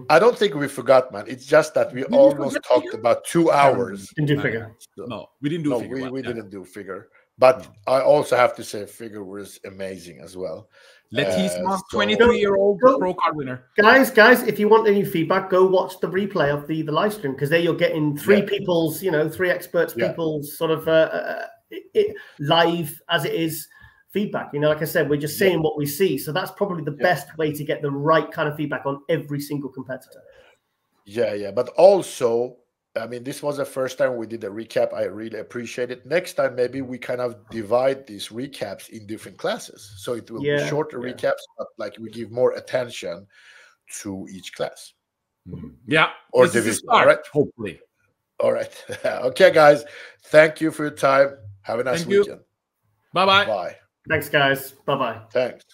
I don't think we forgot, man. It's just that we almost talked about 2 hours. Didn't do figure. No, we didn't do figure. We didn't do figure. But I also have to say figure was amazing as well. Letisma, 23-year-old pro card winner. Guys, if you want any feedback, go watch the replay of the live stream, because there you're getting three people's, three experts, people's sort of live as it is feedback. Like I said, we're just saying what we see. So that's probably the best way to get the right kind of feedback on every single competitor. But also, I mean, this was the first time we did a recap. I really appreciate it. Next time, maybe we kind of divide these recaps in different classes. So it will be shorter recaps, but like we give more attention to each class. Or division, all right? Hopefully. All right. Okay, guys. Thank you for your time. Have a nice weekend. Bye-bye. Bye. Thanks, guys. Bye-bye. Thanks.